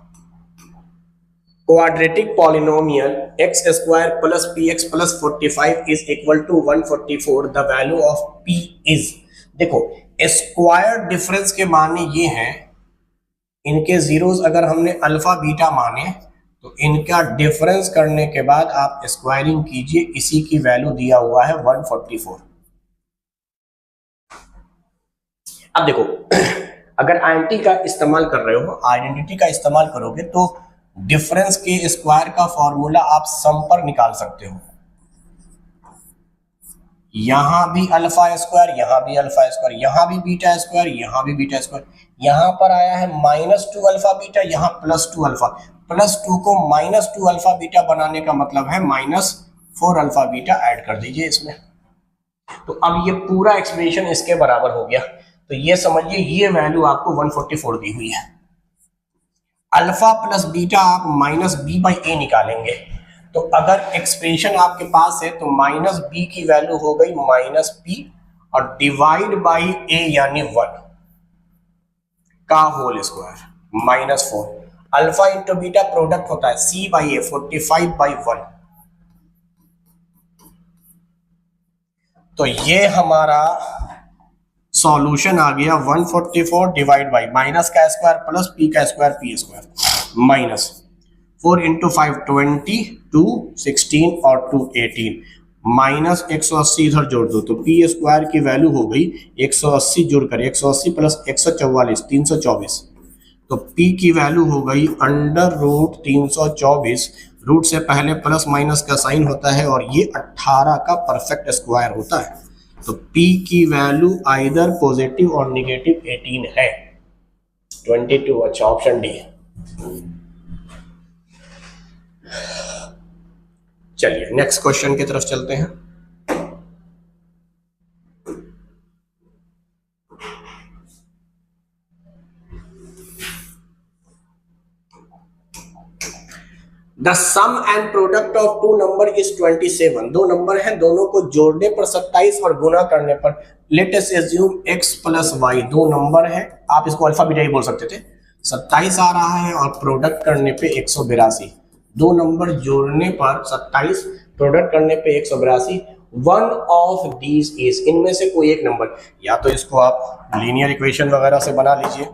A: quadratic polynomial x square plus px plus 45 is equal to 144, the value of p is. देखो स्क्वायर डिफरेंस के माने ये हैं, इनके जीरोस अगर हमने अल्फा बीटा माने तो इनका डिफरेंस करने के बाद आप स्क्वायरिंग कीजिए, इसी की वैल्यू दिया हुआ है 144। अब देखो अगर आइडेंटिटी का इस्तेमाल कर रहे हो, आइडेंटिटी का इस्तेमाल करोगे तो डिफरेंस के स्क्वायर का फॉर्मूला आप सम पर निकाल सकते हो। यहां भी अल्फा स्क्वायर, यहां भी अल्फा स्क्वायर, यहां भी बीटा स्क्वायर, यहां भी बीटा स्क्वायर, यहां पर आया है -2 अल्फा बीटा, यहां +2 अल्फा, +2 को -2 अल्फा बीटा बनाने का मतलब है -4 अल्फा बीटा ऐड कर दीजिए इसमें। तो अब ये पूरा एक्सप्रेशन इसके बराबर हो गया, तो ये समझिए ये वैल्यू आपको 144 दी हुई है। अल्फा प्लस बीटा आप -b/a निकालेंगे, तो अगर एक्सप्रेशन आपके पास है तो -b की वैल्यू हो गई -p और डिवाइड बाई a यानी 1 का whole square -4। Alpha into beta product होता है c/a, 45/1। तो ये हमारा सॉल्यूशन आ गया 144 डिवाइड बाई माइनस का स्क्वायर प्लस p का square p square minus 4 into 5 20, 2 16 और 2 18, माइनस 180 इधर जोड़ दो तो p स्क्वायर की वैल्यू हो गई 180 जोड़कर 180 प्लस 144 324, तो p की वैल्यू हो गई √324। रूट से पहले प्लस माइनस का साइन होता है और ये 18 का परफेक्ट स्क्वायर होता है, तो p की वैल्यू आइदर पॉजिटिव और निगेटिव 18 है, 22। अच्छा ऑप्शन डी। चलिए नेक्स्ट क्वेश्चन की तरफ चलते हैं। The sum and product of two number is 27। दो नंबर हैं, दोनों को जोड़ने पर 27 और गुना करने पर let us assume x plus Y. दो नंबर है, आप इसको अल्फा बीटा ही बोल सकते थे। 27 आ रहा है और प्रोडक्ट करने पे 182। दो नंबर जोड़ने पर 27, प्रोडक्ट करने पे 182। वन ऑफ दीज इज, इनमें से कोई एक नंबर, या तो इसको आप लीनियर इक्वेशन वगैरह से बना लीजिए,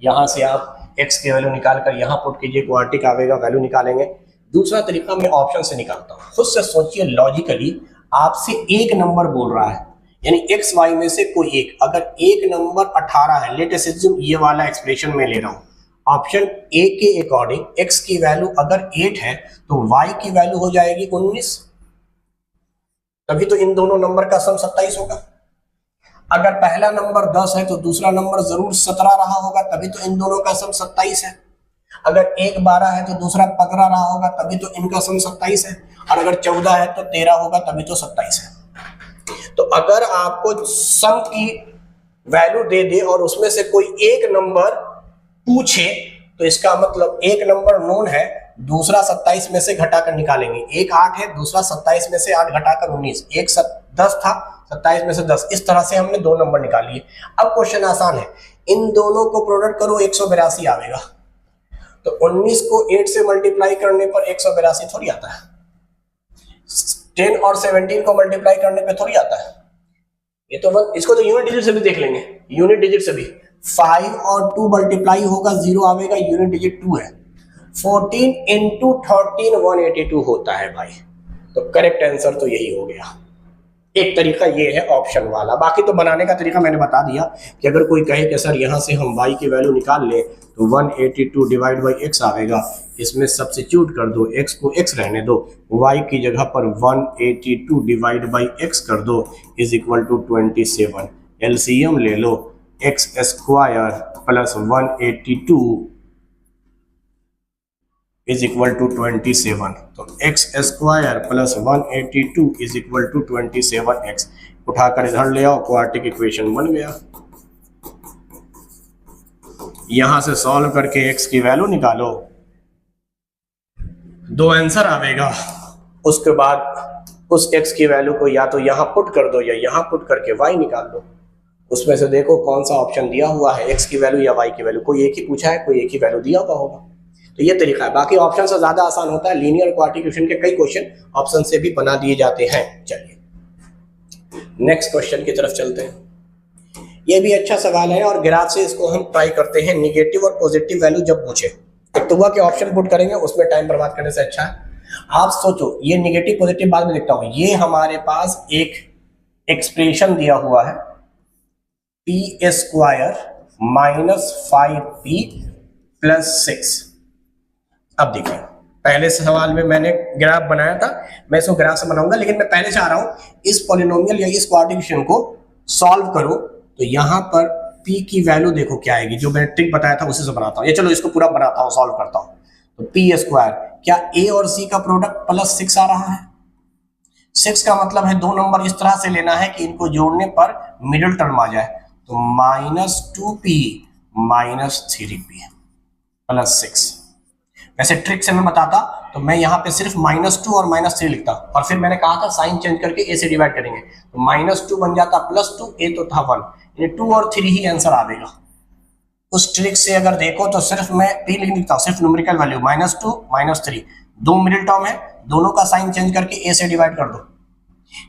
A: यहां से आप x की वैल्यू निकाल कर यहां पुट कीजिए, क्वाड्रेटिक आवेगा, वैल्यू निकालेंगे। दूसरा तरीका मैं ऑप्शन से निकालता हूं। खुद से सोचिए लॉजिकली, आपसे एक नंबर बोल रहा है, यानी x y में से कोई एक। अगर एक नंबर 18 है, लेट अस अज्यूम ये वाला एक्सप्रेशन में ले रहा हूं, ऑप्शन ए के अकॉर्डिंग x की वैल्यू अगर 8 है तो y की वैल्यू हो जाएगी 19, तभी तो इन दोनों नंबर का सम 27 होगा। अगर पहला नंबर 10 है तो दूसरा नंबर जरूर 17 रहा होगा, तभी तो इन दोनों का सम 27 है। अगर एक 12 है तो दूसरा 15 रहा होगा, तभी तो इनका सम 27 है। और अगर 14 है तो 13 होगा, तभी तो 27 है। तो अगर आपको सम की वैल्यू दे दे और उसमें से कोई एक नंबर पूछे, तो इसका मतलब एक नंबर नोन है, दूसरा 27 में से घटाकर निकालेंगे। एक 8 है, दूसरा 27 में से 8 घटाकर 19। एक 10 था, 27 में से 10। इस तरह से हमने दो नंबर निकाल लिए। अब क्वेश्चन आसान है, इन दोनों को प्रोडक्ट करो, 182 आवेगा। तो 19 को 8 से मल्टीप्लाई करने पर 182 थोड़ी आता है। 10 और 17 को मल्टीप्लाई करने पे थोड़ी आता है। ये तो इसको तो यूनिट डिजिट से भी देख लेंगे, यूनिट डिजिट से भी 5 और 2 मल्टीप्लाई होगा, 0 आवेगा, यूनिट डिजिट 2 है। 14 इंटू 13 182 होता है भाई। तो करेक्ट आंसर तो यही हो गया। एक तरीका ये है ऑप्शन वाला। बाकी तो बनाने का तरीका मैंने बता दिया कि अगर कोई कहे कि सर यहाँ से हम y की वैल्यू निकाल लें तो 182 डिवाइड बाई x आवेगा, इसमें सब्स्टिट्यूट कर दो, x को x रहने दो, y की जगह पर 182 डिवाइड बाई x कर दो इज इक्वल टू 27। एलसीएम ले लो, x square plus 182 is equal to 27। तो x square plus 182 is equal to 27x। उठाकर इधर ले आओ, क्वाड्रेटिक इक्वेशन बन गया। यहां से सॉल्व करके x की वैल्यू निकालो, दो आंसर आवेगा। उसके बाद उस x की वैल्यू को या तो यहां पुट कर दो या यहां पुट करके y निकाल दो। उसमें से देखो कौन सा ऑप्शन दिया हुआ है, x की वैल्यू या y की वैल्यू। कोई एक ही पूछा है, कोई एक ही वैल्यू दिया हुआ होगा। तो ये तरीका है। बाकी ऑप्शन से ज्यादा आसान होता है। लीनियर क्वाड्रेटिक इक्वेशन के कई क्वेश्चन ऑप्शन से भी बना दिए जाते हैं। चलिए नेक्स्ट क्वेश्चन की तरफ चलते हैं। ये भी अच्छा सवाल है और ग्राफ से इसको हम ट्राई करते हैं। निगेटिव और पॉजिटिव वैल्यू जब पूछे, एक तो हुआ कि ऑप्शन पुट करेंगे, उसमें टाइम बर्बाद करने से अच्छा है आप सोचो। ये निगेटिव पॉजिटिव बाद में देखता हूं। ये हमारे पास एक एक्सप्रेशन दिया हुआ है, P square minus 5p plus 6। अब देखिए, पहले सवाल में मैंने ग्राफ बनाया था, मैं इसको ग्राफ से बनाऊंगा, लेकिन मैं पहले चाह रहा हूं इस पॉलिनोमियल या इस क्वाड्रेटिक इक्वेशन को सॉल्व करो। तो यहां पर p की वैल्यू देखो क्या आएगी, जो मैंने ट्रिक बताया था उसी से बनाता हूं। ये चलो इसको पूरा बनाता हूं, सॉल्व करता हूं। तो पी स्क्वायर, क्या a और c का प्रोडक्ट प्लस 6 आ रहा है? 6 का मतलब है दो नंबर इस तरह से लेना है कि इनको जोड़ने पर मिडिल टर्म आ जाए। तो -2p माइनस 3p प्लस 6। वैसे ट्रिक से मैं बताता तो मैं यहाँ पे सिर्फ -2 और -3 लिखता, और फिर मैंने कहा था साइन चेंज करके a से डिवाइड करेंगे। तो -2 बन जाता +2, a तो था 1, ये 2 और 3 ही आंसर आएगा। उस ट्रिक से अगर देखो तो सिर्फ मैं p लिख देता हूँ, सिर्फ न्यूमेरिकल वैल्यू -2 -3, दो मिडिल टर्म है, दोनों का साइन चेंज करके a से डिवाइड कर दो।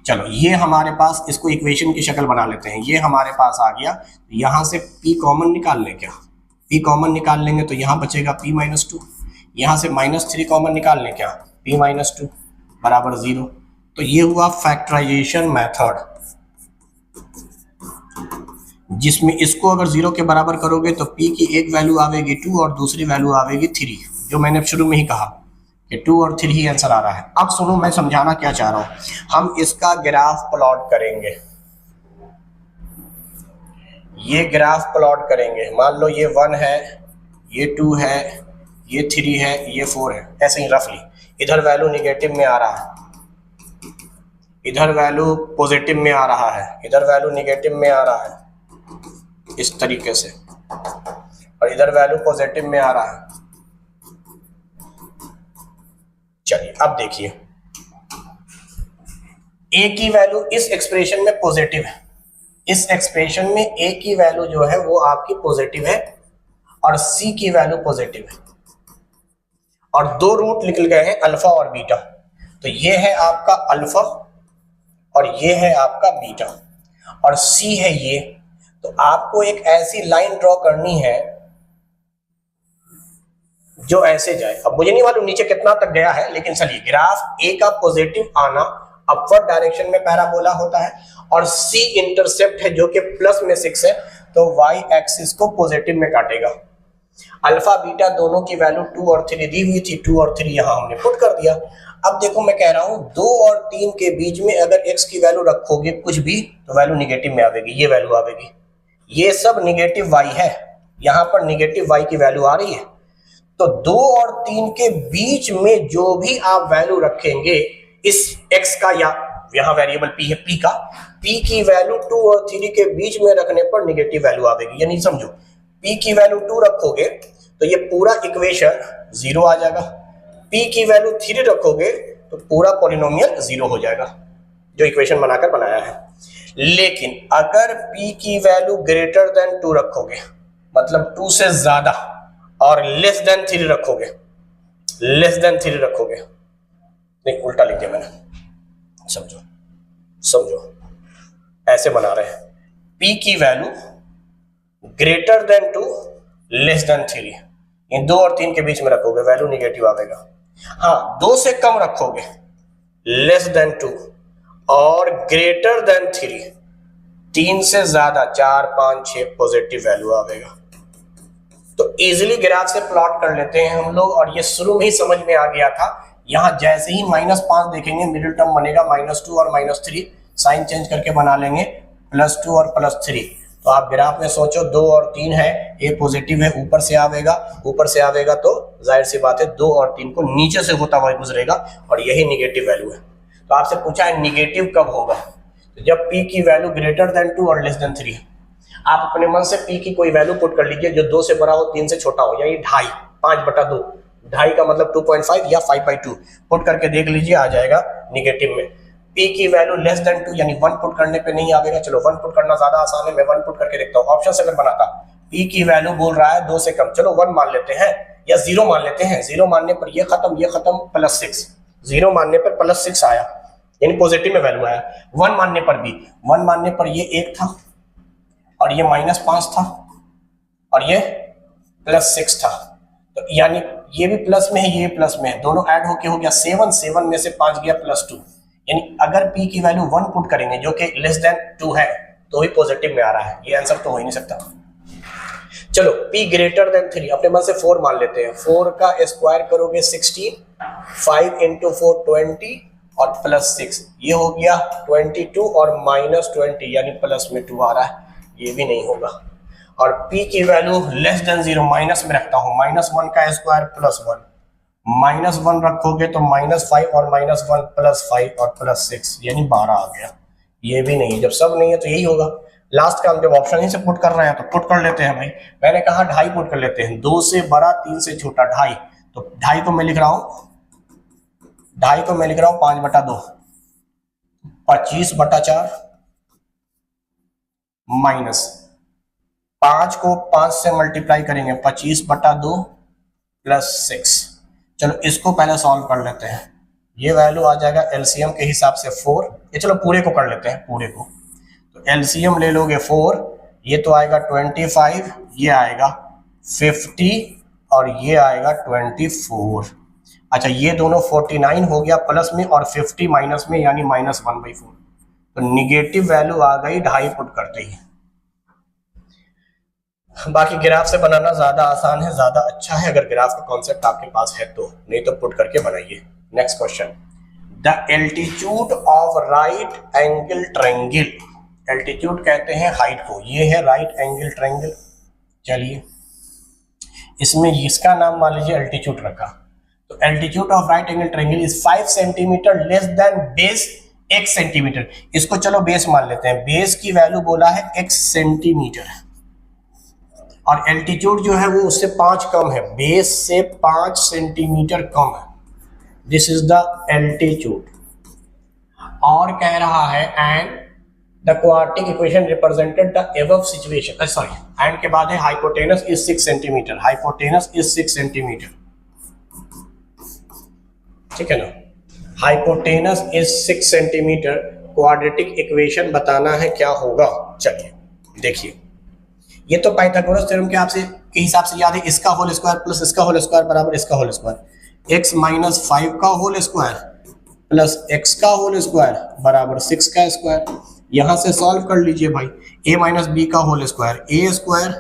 A: चलो ये हमारे पास, इसको इक्वेशन की शक्ल बना लेते हैं। ये हमारे पास आ गया, यहां से p कॉमन निकाल लें। क्या p कॉमन निकाल लेंगे तो यहाँ बचेगा p -2, यहां से -3 कॉमन निकाल लें। क्या p -2 बराबर 0। तो ये हुआ फैक्टराइजेशन मेथड, जिसमें इसको अगर 0 के बराबर करोगे तो p की एक वैल्यू आवेगी 2 और दूसरी वैल्यू आवेगी 3, जो मैंने शुरू में ही कहा कि 2 और 3 ही आंसर आ रहा है। अब सुनो मैं समझाना क्या चाह रहा हूं। हम इसका ग्राफ प्लॉट करेंगे, ये ग्राफ प्लॉट करेंगे। मान लो ये 1 है, ये 2 है, ये 3 है, ये 4 है, ऐसे ही रफली। इधर वैल्यू निगेटिव में आ रहा है, इधर वैल्यू पॉजिटिव में आ रहा है, इधर वैल्यू निगेटिव में आ रहा है, इस तरीके से, और इधर वैल्यू पॉजिटिव में आ रहा है। चलिए अब देखिए, ए की वैल्यू इस एक्सप्रेशन में पॉजिटिव है, इस एक्सप्रेशन में ए की वैल्यू जो है वो आपकी पॉजिटिव है और सी की वैल्यू पॉजिटिव है, और दो रूट निकल गए हैं अल्फा और बीटा। तो ये है आपका अल्फा और ये है आपका बीटा और सी है ये। तो आपको एक ऐसी लाइन ड्रॉ करनी है जो ऐसे जाए। अब मुझे नहीं मालूम नीचे कितना तक गया है, लेकिन चलिए, ग्राफ ए का पॉजिटिव आना अपवर्ड डायरेक्शन में पैराबोला होता है और सी इंटरसेप्ट है जो कि प्लस में 6 है, तो वाई एक्सिस को पॉजिटिव में काटेगा। अल्फा बीटा दोनों की वैल्यू 2 और 3 दी हुई थी, 2 और 3 यहां हमने पुट कर दिया। अब देखो मैं कह रहा हूं 2 और 3 के बीच में अगर x की वैल्यू रखोगे कुछ भी तो वैल्यू निगेटिव में आवेगी, ये वैल्यू आवेगी। ये सब निगेटिव y है, यहां पर निगेटिव y की वैल्यू आ रही है। तो 2 और 3 के बीच में जो भी आप वैल्यू रखेंगे इस x का, या यहां वेरिएबल p है, p का, p की वैल्यू 2 और 3 के बीच में रखने पर निगेटिव वैल्यू आवेगी। यानी समझो, p की वैल्यू 2 रखोगे तो ये पूरा इक्वेशन 0 आ जाएगा, p की वैल्यू 3 रखोगे तो पूरा पॉलिनोमियल 0 हो जाएगा जो इक्वेशन बनाकर बनाया है। लेकिन अगर p की वैल्यू ग्रेटर देन 2 रखोगे, मतलब 2 से ज्यादा, और लेस देन 3 रखोगे, लेस देन 3 रखोगे, नहीं उल्टा लिख दिया मैंने, समझो समझो, ऐसे बना रहे हैं, p की value greater then 2 less than 3, इन 2 और 3 के बीच में रखोगे वैल्यू निगेटिव आएगा। हाँ, 2 से कम रखोगे लेस देन 2 और ग्रेटर देन 3, 3 से ज्यादा 4 5 6 पॉजिटिव वैल्यू आएगा। तो इजीली ग्राफ से प्लॉट कर लेते हैं हम लोग, और ये शुरू में ही समझ में आ गया था। यहां जैसे ही -5 देखेंगे मिडिल टर्म बनेगा -2 और -3, साइन चेंज करके बना लेंगे +2 और +3। तो आप ग्राफ में सोचो 2 और 3 है, ए पॉजिटिव है, ऊपर से आवेगा, ऊपर से आवेगा तो जाहिर सी बात है 2 और 3 को नीचे से होता हुआ गुजरेगा और यही निगेटिव वैल्यू है। तो आपसे पूछा है निगेटिव कब होगा, तो जब p की वैल्यू ग्रेटर देन 2 और लेस देन 3। आप अपने मन से p की कोई वैल्यू पुट कर लीजिए जो 2 से बड़ा हो, 3 से छोटा हो, यानी 2.5, 5/2, 2.5 का मतलब 2.5 या 5/2 पुट करके देख लीजिए, आ जाएगा निगेटिव में। p की वैल्यू लेस देन 2 यानी 1 पुट करने पे नहीं आवेगा। चलो 1 पुट करना ज्यादा आसान है, मैं 1 पुट करके देखता हूँ। ऑप्शन से अगर बनाता, p की वैल्यू बोल रहा है 2 से कम, चलो 1 मान लेते हैं या 0 मान लेते हैं। 0 मानने पर ये खत्म +6, 0 मानने पर +6 आया यानी पॉजिटिव में वैल्यू आया। 1 मानने पर भी, 1 मानने पर ये 1 था और ये -5 था और ये +6 था, तो यानी ये भी प्लस में है, ये प्लस में है, दोनों ऐड होके हो गया 7, 7 में से 5 गया +2। यानी अगर p की वैल्यू 1 पुट करेंगे जो कि लेस देन 2 है तो ही पॉजिटिव में आ रहा है, ये आंसर तो हो ही नहीं सकता। चलो p ग्रेटर देन 3, अपने मन से 4 मान लेते हैं। 4 का स्क्वायर करोगे 16, 5 × 4 20 और +6, ये हो गया 22 और -20 यानी प्लस में 2 आ रहा है, ये भी नहीं होगा। और p की वैल्यू लेस देन 0 माइनस में रखता हूं, -1 का स्क्वायर +1, -1 रखोगे तो -5 और -1 +5 और +6 यानी 12 आ गया, ये भी नहीं। जब सब नहीं है तो यही होगा। लास्ट का हम जब ऑप्शन ही से पुट कर रहे हैं तो पुट कर लेते हैं भाई। मैंने कहा 2.5 पुट कर लेते हैं, 2 से बड़ा 3 से छोटा 2.5, तो 2.5 को मैं लिख रहा हूं 5/2, 25/4 माइनस 5 को 5 से मल्टीप्लाई करेंगे 25/2 +6। चलो इसको पहले सॉल्व कर लेते हैं। ये वैल्यू आ जाएगा एलसीएम के हिसाब से 4। ये चलो पूरे को कर लेते हैं, पूरे को। तो एलसीएम ले लोगे 4, ये तो आएगा 25, ये आएगा 50 और ये आएगा 24। अच्छा, ये दोनों 49 हो गया प्लस में और 50 माइनस में यानी -1/4। तो निगेटिव वैल्यू आ गई 2.5 पुट करते ही। बाकी ग्राफ से बनाना ज्यादा आसान है, ज्यादा अच्छा है अगर ग्राफ का कॉन्सेप्ट आपके पास है तो, नहीं तो पुट करके बनाइए। Next question, the altitude of right angle triangle, altitude कहते हैं हाइट को, ये है राइट एंगल ट्रायंगल। चलिए इसमें इसका नाम मान लीजिए एल्टीट्यूड रखा, तो altitude of right angle triangle is 5 centimetre less than base x centimetre. इसको चलो बेस मान लेते हैं, बेस की वैल्यू बोला है x सेंटीमीटर और एल्टीट्यूड जो है वो उससे 5 कम है, बेस से 5 सेंटीमीटर कम है। दिस इज द एल्टीट्यूड, और कह रहा है and the quadratic equation represented the above situation, sorry and के बाद है hypotenuse is 6 centimetre, hypotenuse is 6 centimetre, ठीक है ना, hypotenuse is 6 centimetre, quadratic equation बताना है क्या होगा। चलिए देखिए, ये तो पाइथागोरस थ्योरम के हिसाब से याद है, इसका होल स्क्वायर प्लस इसका होल स्क्वायर बराबर इसका होल स्क्वायर, x माइनस 5 का होल स्क्वायर प्लस x का होल स्क्वायर बराबर 6 का स्क्वायर। यहां से सॉल्व कर लीजिए भाई, a माइनस बी का whole square, a square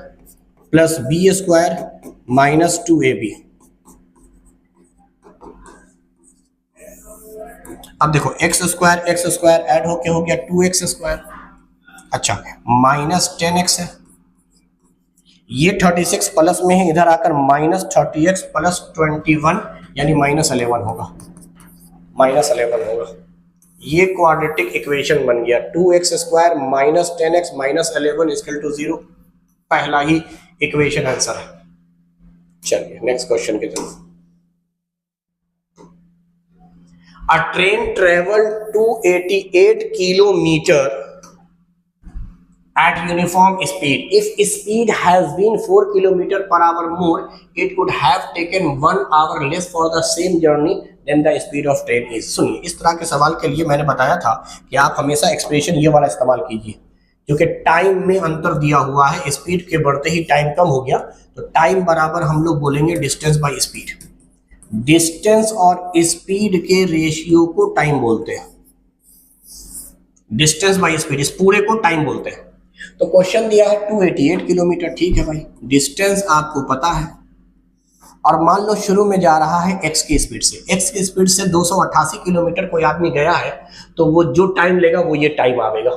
A: plus B square minus 2ab। अब देखो x स्क्वायर ऐड होके हो गया 2x स्क्वायर, अच्छा माइनस 10x है, ये 36 प्लस में है, इधर आकर माइनस 30x प्लस 21 यानी माइनस 11 होगा, माइनस 11 होगा। ये क्वाड्रेटिक इक्वेशन बन गया, 2x square minus 10x minus 11 equal to 0, पहला ही इक्वेशन आंसर है। चलिए नेक्स्ट क्वेश्चन की तरफ। A train traveled 288 kilometer at uniform speed. If speed has been 4 km per hour more, it could have taken 1 hour less for the same journey than the speed of train is. सुनिए, इस तरह के सवाल के लिए मैंने बताया था कि आप हमेशा एक्सप्रेशन ये वाला इस्तेमाल कीजिए, क्योंकि टाइम में अंतर दिया हुआ है, स्पीड के बढ़ते ही टाइम कम हो गया, तो टाइम बराबर हम लोग बोलेंगे डिस्टेंस बाय स्पीड। डिस्टेंस और स्पीड के रेशियो को टाइम बोलते हैं, डिस्टेंस बाय स्पीड, इस पूरे को टाइम बोलते हैं। तो क्वेश्चन दिया है 288 किलोमीटर, ठीक है भाई, डिस्टेंस आपको पता है, और मान लो शुरू में जा रहा है x की स्पीड से, x की स्पीड से 288 किलोमीटर कोई आदमी गया है, तो वो जो टाइम लेगा वो ये टाइम आवेगा।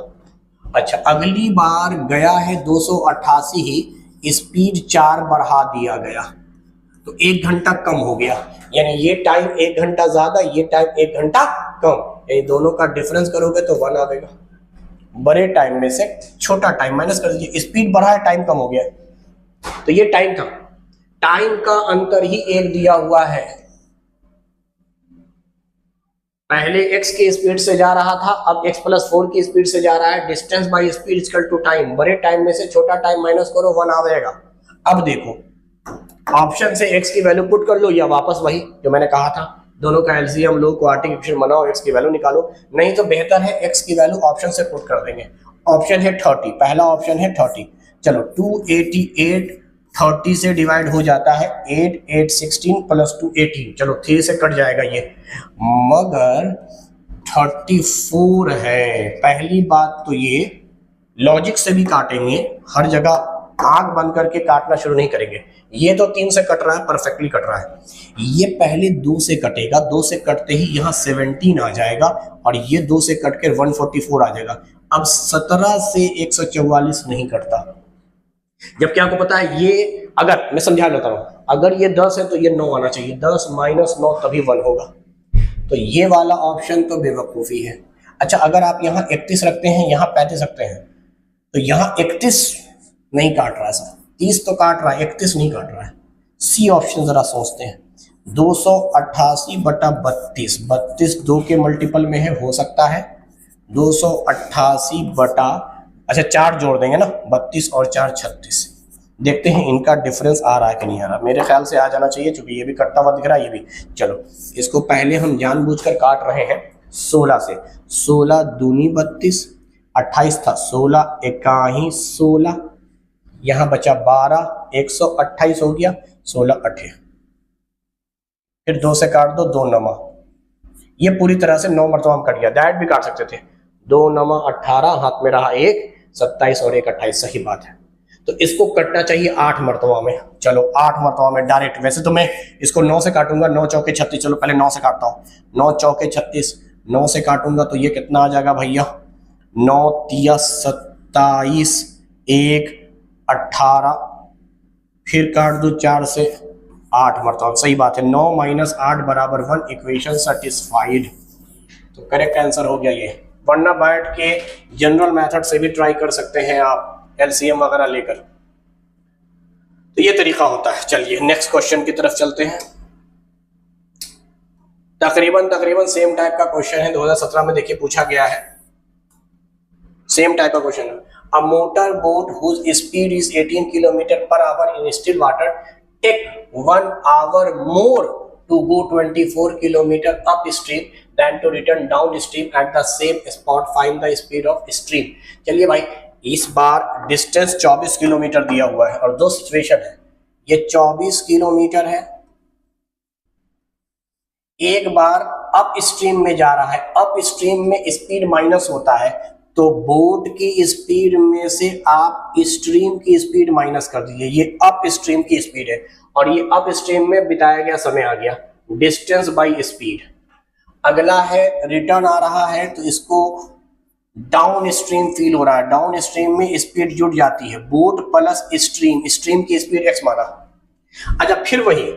A: अच्छा, अगली बार गया है 288 ही, स्पीड 4 बढ़ा दिया गया, तो 1 घंटा कम हो गया, यानी ये टाइम 1 घंटा ज्यादा, ये टाइम 1 घंटा कम, ये दोनों का डिफरेंस करोगे तो 1 आवेगा। बड़े टाइम में से छोटा टाइम माइनस कर दीजिए, स्पीड बढ़ा है टाइम कम हो गया, तो ये टाइम था, टाइम का अंतर ही 1 दिया हुआ है। पहले x की स्पीड से जा रहा था, अब x प्लस 4 की स्पीड से जा रहा है, distance by speed equal to time, बड़े टाइम में से छोटा टाइम माइनस करो 1 आवेगा। अब देखो ऑप्शन से x की वैल्यू पुट कर लो, या वापस वही जो मैंने कहा था, दोनों का एलसीएम लो, क्वाड्रेटिक इक्वेशन बनाओ, x की वैल्यू निकालो, नहीं तो बेहतर है x की वैल्यू ऑप्शन से पुट कर देंगे। ऑप्शन है 30, पहला ऑप्शन है 30, चलो 288 30 से डिवाइड हो जाता है 8, 8 16 प्लस 2 18, चलो 3 से कट जाएगा ये, मगर 34 है। पहली बात तो ये लॉजिक से भी काटेंगे, हर जगह आंख बंद करके काटना शुरू नहीं करेंगे। ये तो 3 से कट रहा है, परफेक्टली कट रहा है, ये पहले 2 से कटेगा, 2 से कटते ही यहाँ 17 आ जाएगा, और ये 2 से कट कर 144 आ जाएगा। अब 17 से 144 नहीं कटता, जबकि आपको पता है ये, अगर मैं समझा लेता हूं, अगर ये 10 है तो ये 9 आना चाहिए, 10 माइनस 9 तभी 1 होगा, तो ये वाला ऑप्शन तो बेवकूफी है। अच्छा, अगर आप यहाँ 31 रखते हैं, यहाँ 35 रखते हैं, तो यहाँ 31 नहीं काट रहा है सर, 30 तो काट रहा है, 31 नहीं काट रहा है। सी ऑप्शन जरा सोचते हैं, 288 बटा 32, 32 2 के मल्टीपल में है, हो सकता है 288 बटा, अच्छा 4 जोड़ देंगे ना, 32 और 4 36, देखते हैं इनका डिफरेंस आ रहा है कि नहीं आ रहा। मेरे ख्याल से आ जाना चाहिए, क्योंकि ये भी कटता हुआ दिख रहा है, ये भी। चलो इसको पहले हम जानबूझकर काट रहे हैं 16 से, 16 दूनी 32, 28 था, 16 इकाही 16, यहाँ बचा 12, 128 हो गया, 16 8, फिर 2 से काट दो, 2 नमा, ये पूरी तरह से 9 मरतबा कट गया, दैट भी काट सकते थे, 2 नमा 18, हाथ में रहा 1, 27 और 1 28, सही बात है। तो इसको कटना चाहिए 8 मरतबा में, चलो 8 मरतबा में डायरेक्ट, वैसे तो मैं इसको 9 से काटूंगा, 9 चौके 36, चलो पहले 9 से काटता हूँ, 9 चौके 36, 9 से काटूंगा तो ये कितना आ जाएगा भैया, 9 तिया 27, 1 18, फिर काट दो 4 से 8 मरतबा, सही बात है, 9 माइनस 8 बराबर 1, इक्वेशन सेटिस्फाइड, तो करेक्ट आंसर हो गया ये। वरना बैठ के जनरल मेथड से भी ट्राई कर सकते हैं आप, एलसीएम वगैरह लेकर, तो ये तरीका होता है। चलिए नेक्स्ट क्वेश्चन की तरफ चलते हैं। तकरीबन सेम टाइप का क्वेश्चन है, 2017 में देखिए पूछा गया है, सेम टाइप का क्वेश्चन है। A motor boat whose speed is 18 kilometre per hour in still water take 1 hour more to go 24 kilometre upstream than to return downstream at the same spot, find the speed of stream. चलिए भाई, इस बार डिस्टेंस 24 किलोमीटर दिया हुआ है और दो सिचुएशन है, ये 24 किलोमीटर है, एक बार अप स्ट्रीम में जा रहा है, अप स्ट्रीम में स्पीड माइनस होता है, तो बोट की स्पीड में से आप स्ट्रीम की स्पीड माइनस कर दीजिए, ये अप स्ट्रीम की स्पीड है और ये अप स्ट्रीम में बिताया गया समय आ गया, डिस्टेंस बाय स्पीड। अगला है रिटर्न आ रहा है, तो इसको डाउन स्ट्रीम फील हो रहा है, डाउन स्ट्रीम में स्पीड जुड़ जाती है, बोट प्लस स्ट्रीम, स्ट्रीम की स्पीड x माना। अच्छा, फिर वही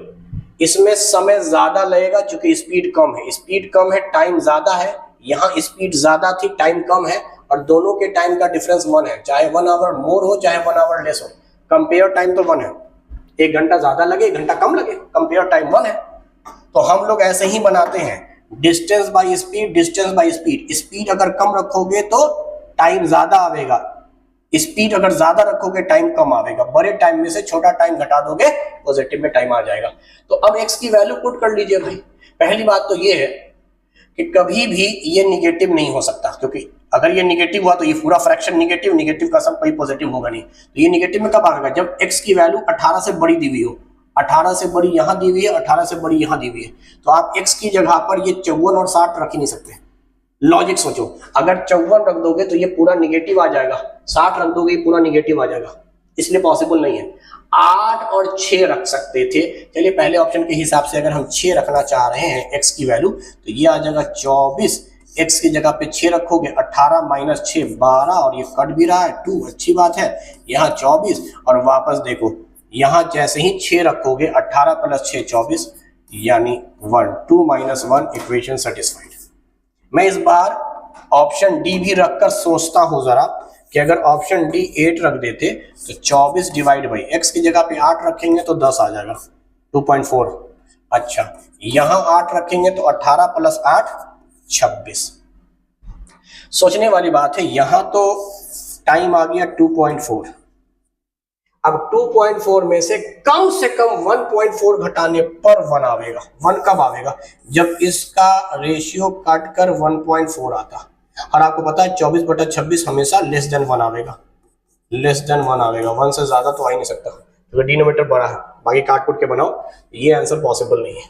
A: इसमें समय ज्यादा लगेगा क्योंकि स्पीड कम है, स्पीड कम है टाइम ज्यादा है, यहाँ स्पीड ज्यादा थी टाइम कम है और दोनों के टाइम का डिफरेंस 1 है, चाहे 1 आवर मोर हो चाहे 1 आवर लेस हो, कंपेयर टाइम तो 1 है, 1 घंटा ज्यादा लगे 1 घंटा कम लगे, कंपेयर टाइम 1 है। तो हम लोग ऐसे ही बनाते हैं, distance by speed, distance by speed, speed अगर कम रखोगे तो टाइम ज्यादा आवेगा, स्पीड अगर ज्यादा रखोगे टाइम कम आवेगा, बड़े टाइम में से छोटा टाइम घटा दोगे पॉजिटिव में टाइम आ जाएगा। तो अब x की वैल्यू पुट कर लीजिए भाई। पहली बात तो ये है कि कभी भी ये निगेटिव नहीं हो सकता, क्योंकि अगर ये निगेटिव हुआ तो ये पूरा फ्रैक्शन निगेटिव, निगेटिव का सब कोई पॉजिटिव होगा नहीं, तो ये निगेटिव में कब आएगा, जब x की वैल्यू 18 से बड़ी दी हुई हो, 18 से बड़ी यहां दी हुई है, 18 से बड़ी यहां दी हुई है, तो आप x की जगह पर ये 54 और 60 रख ही नहीं सकते। लॉजिक सोचो, अगर 54 रख दोगे तो ये पूरा निगेटिव आ जाएगा, 60 रख दोगे ये पूरा निगेटिव आ जाएगा, इसलिए पॉसिबल नहीं है। 8 और 6 रख सकते थे, चलिए पहले ऑप्शन के हिसाब से अगर हम 6 रखना चाह रहे हैं x की वैल्यू, तो ये आ जाएगा 24, x की जगह पे 6 रखोगे, 18 माइनस 6 12, और ये कट भी रहा है 2, अच्छी बात है, यहाँ 24 और वापस देखो यहाँ जैसे ही 6 रखोगे 18 प्लस 6 24, यानी 1, 2 माइनस 1, इक्वेशन सेटिस्फाइड। मैं इस बार ऑप्शन डी भी रखकर सोचता हूं जरा कि अगर ऑप्शन डी 8 रख देते तो 24 डिवाइड बाई x की जगह पे 8 रखेंगे तो 10 आ जाएगा, 2.4। अच्छा, यहां 8 रखेंगे तो 18 प्लस 8 26। सोचने वाली बात है, यहां तो टाइम आ गया 2.4, अब 2.4 में से कम 1.4 घटाने पर 1 आवेगा। 1 कब आवेगा, जब इसका रेशियो काट कर 1.4 आता, और आपको पता है 24/26 हमेशा लेस देन 1 आवेगा, लेस देन 1 आवेगा, 1 से ज्यादा तो आ ही नहीं सकता क्योंकि डिनोमिनेटर बड़ा है, बाकी काट कुट के बनाओ, ये आंसर पॉसिबल नहीं है,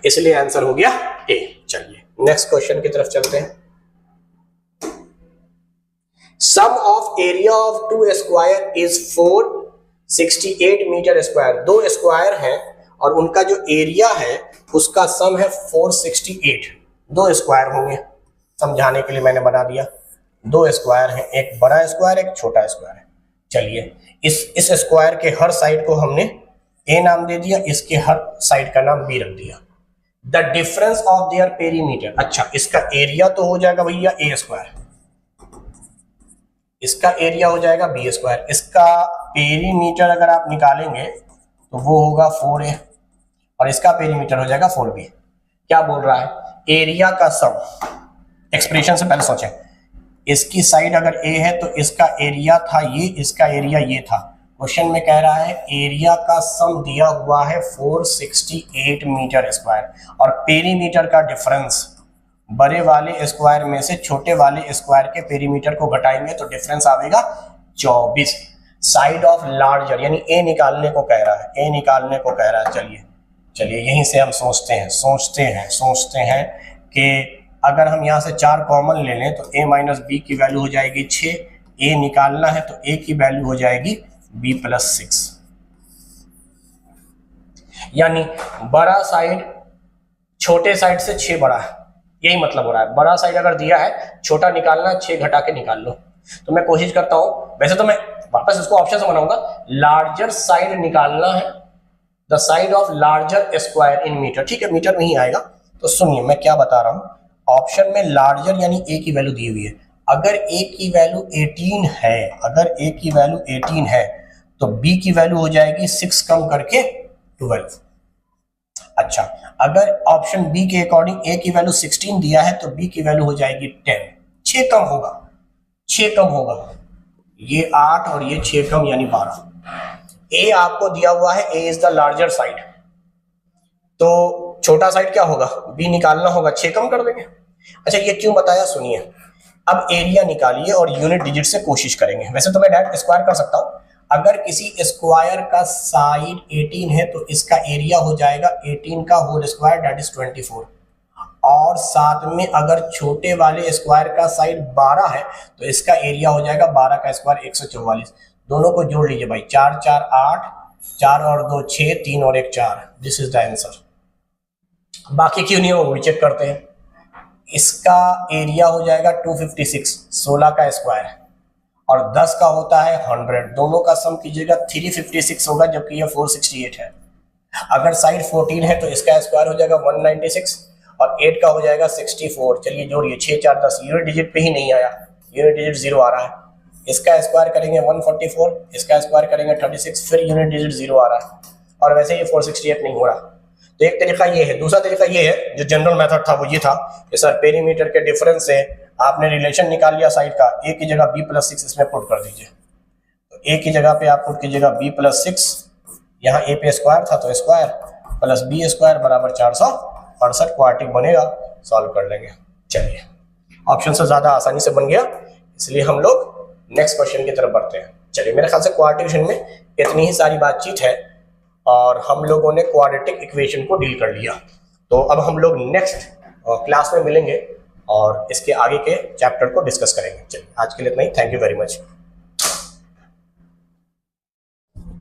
A: इसलिए आंसर हो गया ए। चलिए नेक्स्ट क्वेश्चन की तरफ चलते हैं। Sum of area of 2 square is 468 metre square, 2 square है और उनका जो एरिया है उसका सम है 468, 2 स्क्वायर होंगे, समझाने के लिए मैंने बना दिया, 2 स्क्वायर है, एक बड़ा स्क्वायर एक छोटा स्क्वायर है। चलिए इस स्क्वायर के हर साइड को हमने ए नाम दे दिया, इसके हर साइड का नाम बी रख दिया। The difference of their perimeter, अच्छा इसका एरिया तो हो जाएगा भैया ए स्क्वायर, इसका एरिया हो जाएगा बी स्क्वायर, इसका पेरीमीटर अगर आप निकालेंगे तो वो होगा 4a और इसका पेरीमीटर हो जाएगा 4b। क्या बोल रहा है, एरिया का सम, एक्सप्रेशन से पहले सोचें, इसकी साइड अगर a है तो इसका एरिया था ये, इसका एरिया ये था, क्वेश्चन में कह रहा है एरिया का सम दिया हुआ है 468 मीटर स्क्वायर और पेरीमीटर का डिफरेंस, बड़े वाले स्क्वायर में से छोटे वाले स्क्वायर के पेरीमीटर को घटाएंगे तो डिफरेंस आएगा 24। साइड ऑफ लार्जर यानी ए निकालने को कह रहा है, ए निकालने को कह रहा है। चलिए यहीं से हम सोचते हैं कि अगर हम यहाँ से 4 कॉमन ले लें तो a माइनस बी की वैल्यू हो जाएगी 6, a निकालना है तो a की वैल्यू हो जाएगी b प्लस 6, यानी बड़ा साइड छोटे साइड से 6 बड़ा है, यही मतलब हो रहा है। बड़ा साइड अगर दिया है, छोटा निकालना, 6 घटा के निकाल लो। तो मैं कोशिश करता हूं, वैसे तो मैं वापस इसको ऑप्शन से बनाऊंगा, लार्जर साइड निकालना है, the side of larger square in metre, ठीक है मीटर नहीं आएगा। तो सुनिए मैं क्या बता रहा हूं, ऑप्शन में लार्जर यानी ए की वैल्यू दी हुई है, अगर ए की वैल्यू 18 है, अगर ए की वैल्यू 18 है तो बी की वैल्यू हो जाएगी 6 कम करके 12। अच्छा, अगर ऑप्शन बी के अकॉर्डिंग ए की वैल्यू 16 दिया है तो बी की वैल्यू हो जाएगी 10। 6 कम होगा, 6 कम होगा, ये 8 और ये 6 कम यानी 12। ए आपको दिया हुआ है, ए इज द लार्जर साइड, तो छोटा साइड क्या होगा, बी निकालना होगा, 6 कम कर देंगे। अच्छा, ये क्यों बताया सुनिए। अब एरिया निकालिए और यूनिट डिजिट से कोशिश करेंगे। वैसे तो मैं डायरेक्ट स्क्वायर कर सकता हूं। अगर किसी स्क्वायर का साइड 18 है तो इसका एरिया हो जाएगा 18 का होल स्क्वायर, दैट इज 24। और साथ में अगर छोटे वाले स्क्वायर का साइड 12 है तो इसका एरिया हो जाएगा 12 का स्क्वायर 144। दोनों को जोड़ लीजिए भाई, 4 4 8, 4 और 2 6, 3 और 1 4। This is the answer. बाकी क्यों नहीं हो वो चेक करते हैं। इसका एरिया हो जाएगा 256, 16 का स्क्वायर, और 10 का होता है 100। दोनों का सम कीजिएगा 356 होगा, जबकि ये 468 है। अगर साइड 14 है तो इसका स्क्वायर हो जाएगा 196 और 8 का हो जाएगा 64। चलिए जोड़िए, 6 4 10, यूनिट डिजिट पे ही नहीं आया, यूनिट डिजिट 0 आ रहा है। इसका स्क्वायर करेंगे 144, इसका स्क्वायर करेंगे 36, फिर यूनिट डिजिट 0 आ रहा है, और वैसे ये 468 नहीं हो रहा। तो एक तरीका ये है। दूसरा तरीका ये है, जो जनरल मेथड था वो ये था कि सर पेरीमीटर के डिफरेंस से आपने रिलेशन निकाल लिया साइड का, ए की जगह b+6 इसमें पुट कर दीजिए। तो ए की जगह पे आप पुट कीजिएगा b+6, यहाँ ए पे स्क्वायर था तो स्क्वायर प्लस बी स्क्वायर बराबर 468, क्वाड्रेटिक बनेगा, सॉल्व कर लेंगे। चलिए, ऑप्शन से ज्यादा आसानी से बन गया, इसलिए हम लोग नेक्स्ट क्वेश्चन की तरफ बढ़ते हैं। चलिए, मेरे ख्याल से क्वाड्रेटिक में इतनी ही सारी बातचीत है और हम लोगों ने क्वाड्रेटिक इक्वेशन को डील कर लिया। तो अब हम लोग नेक्स्ट क्लास में मिलेंगे और इसके आगे के चैप्टर को डिस्कस करेंगे। चलिए, आज के लिए इतना ही। Thank you very much.